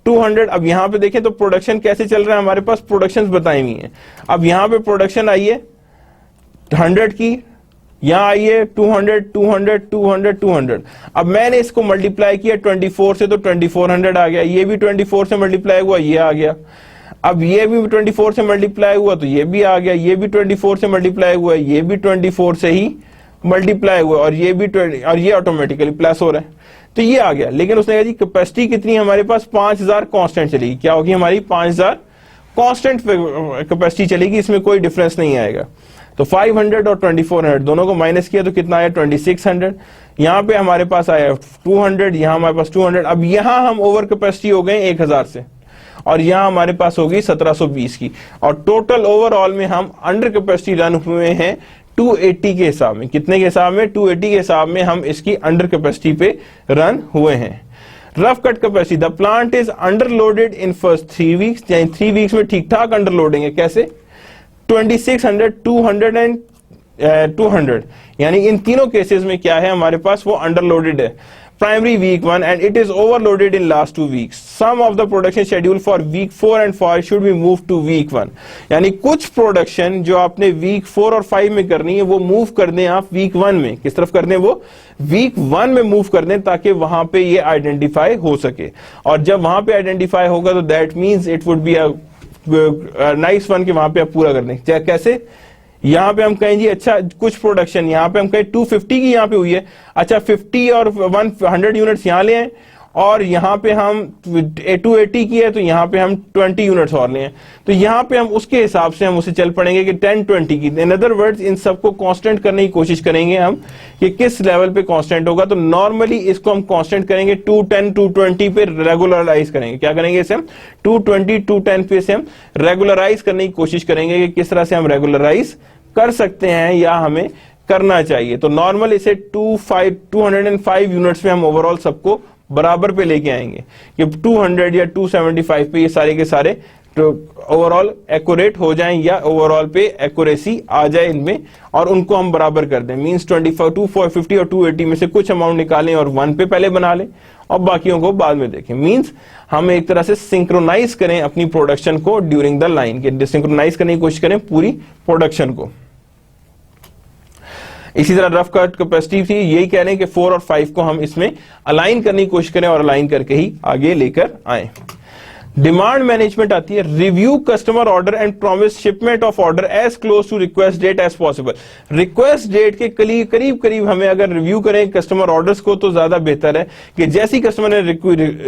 200। अब यहां पे देखें तो प्रोडक्शन कैसे चल रहा है, हमारे पास प्रोडक्शन बताई हुई है। अब यहां पे प्रोडक्शन आई है 100 की, यहां आई है 200। अब मैंने इसको मल्टीप्लाई किया 24 से तो 2400 आ गया, ये भी 24 से मल्टीप्लाई हुआ, ये आ गया। अब ये भी 24 से मल्टीप्लाई हुआ तो ये भी आ गया, ये भी 24 से मल्टीप्लाई हुआ, ये भी 24 से ही मल्टीप्लाई हुआ, और ये भी और ये ऑटोमेटिकली प्लस हो रहा है, तो ये आ गया। लेकिन उसने कहा जी कैपेसिटी कितनी हमारे पास 5000 कांस्टेंट चलेगी, क्या होगी हमारी 5000 कांस्टेंट कैपेसिटी चलेगी, इसमें कोई डिफरेंस नहीं आएगा। तो 500 और 2400 दोनों को माइनस किया तो कितना आया 2600। यहाँ पे हमारे पास आया 200, यहाँ हमारे पास 200। अब यहाँ हम ओवर कैपेसिटी हो गए 1000 से, और यहाँ हमारे पास होगी 1720 की, और टोटल ओवरऑल में हम अंडर कैपेसिटी रन हुए हैं 280 के हिसाब में। कितने के हिसाब में? 280 के हिसाब में हम इसकी अंडर कैपेसिटी पे रन हुए हैं। Rough cut capacity, the plant is underloaded in first 3 weeks, यानी 3 वीक्स में ठीक ठाक अंडरलोडिंग है। कैसे? 2600, 200 एंड 200, यानी इन तीनों केसेस में क्या है हमारे पास, वो अंडरलोडेड है। Primary week 1 and it is overloaded in last 2 weeks. Some of the production schedule for week 4 and 5 should be move to week 1, यानी कुछ प्रोडक्शन जो आपने वीक 4 और 5 में करनी है वो मूव कर दें आप वीक 1 में। किस तरफ कर दें? वो वीक 1 में मूव कर दें, ताकि वहां पे ये आइडेंटिफाई हो सके। और जब वहां पे आइडेंटिफाई होगा तो that means it would be a nice one कि वहां पे आप पूरा कर दें। कैसे? यहां पे हम कहें जी अच्छा कुछ प्रोडक्शन यहां पे हम कहें 250 की यहां पे हुई है, अच्छा 50 और 100 यूनिट्स यहां ले आए, और यहां पे हम 280 की है तो यहां पे हम 20 यूनिट्स और ले आए। तो यहां पे हम उसके हिसाब से हम उसे चल पड़ेंगे कि 10-20 की। इन अदर वर्ड्स इन सबको कांस्टेंट करने की कोशिश करेंगे हम कि किस लेवल पे कांस्टेंट होगा। तो नॉर्मली इसको हम कांस्टेंट करेंगे 210, 220 पे रेगुलराइज करेंगे। क्या करेंगे? इसे हम 220, 210 पे से हम रेगुलराइज करने की कोशिश करेंगे कि किस तरह से हम रेगुलराइज कर सकते हैं या हमें करना चाहिए। तो नॉर्मल इसे 205 यूनिट्स में हम ओवरऑल सबको बराबर पे लेके आएंगे कि 200 या 275 पे ये सारे के सारे ओवरऑल एक्यूरेट हो जाएं, या ओवरऑल पे एक्यूरेसी आ जाए इनमें, और उनको हम बराबर कर दें। मींस 25, 250 और 280 में से कुछ अमाउंट निकालें और 1 पे पहले बना लें और बाकियों को बाद में देखें। मींस हम एक तरह से सिंक्रोनाइज करें अपनी प्रोडक्शन को ड्यूरिंग द लाइन, के सिंक्रोनाइज करने की कोशिश करें पूरी प्रोडक्शन को। इसी तरह रफ कट कैपेसिटी थी, यही कह रहे हैं कि 4 और 5 को हम इसमें अलाइन करने की कोशिश करें और अलाइन करके ही आगे लेकर आए। डिमांड मैनेजमेंट आती है, review customer order and promise shipment of order as close to request date as possible. Request date के करीब करीब हमें अगर रिव्यू करें कस्टमर ऑर्डर्स को तो ज्यादा बेहतर है कि जैसी कस्टमर ने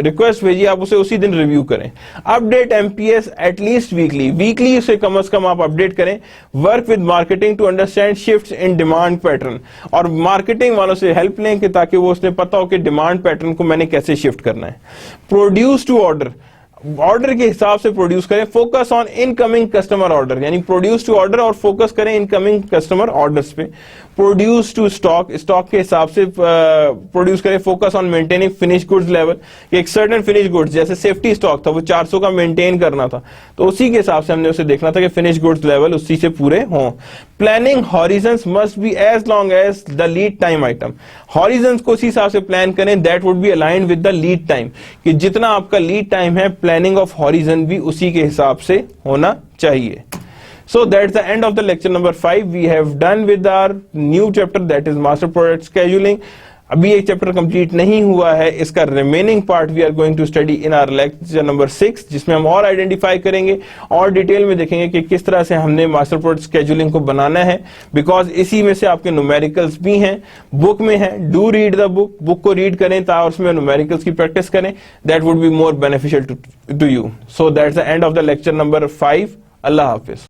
रिक्वेस्ट भेजी आप उसे उसी दिन रिव्यू करें। अपडेट एमपीएस एटलीस्ट वीकली उसे कम से कम आप अपडेट करें। Work with marketing to understand shifts in demand pattern, और मार्केटिंग वालों से हेल्प लें कि ताकि वो उसने पता हो कि डिमांड पैटर्न को मैंने कैसे शिफ्ट करना है। प्रोड्यूस टू ऑर्डर, ऑर्डर के हिसाब से प्रोड्यूस करें। Focus on incoming customer order, यानी प्रोड्यूस टू ऑर्डर और फोकस करें इनकमिंग कस्टमर ऑर्डर्स पे। प्रोड्यूस टू स्टॉक, स्टॉक के हिसाब से प्रोड्यूस करें। Focus on maintaining finish goods level, एक सर्टेन फिनिश गुड्स जैसे सेफ्टी स्टॉक था वो 400 का मेंटेन करना था, तो उसी के हिसाब से हमने उसे देखना था कि फिनिश गुड्स लेवल उसी से पूरे हों। Planning horizons must be as long as the lead time item, हॉरिजन्स को उसी हिसाब से प्लान करें that would be aligned with the lead time, कि जितना आपका लीड टाइम है प्लानिंग ऑफ हॉरिजन भी उसी के हिसाब से होना चाहिए। So that's the end of the lecture number 5. We have done with our new chapter, that is master product scheduling. अभी एक चैप्टर कंप्लीट नहीं हुआ है, इसका remaining part we are going to study in our lecture number 6, जिसमें हम और आइडेंटिफाई करेंगे और डिटेल में देखेंगे कि किस तरह से हमने मास्टर प्रोडक्ट स्केड्यूलिंग को बनाना है। बिकॉज इसी में से आपके न्यूमेरिकल्स भी हैं, बुक में है। Do read the book, book को रीड करें ताकि उसमें न्यूमेरिकल्स की प्रैक्टिस करें, that would be more beneficial to you. So that's the end of the lecture number 5। अल्लाह हाफिज।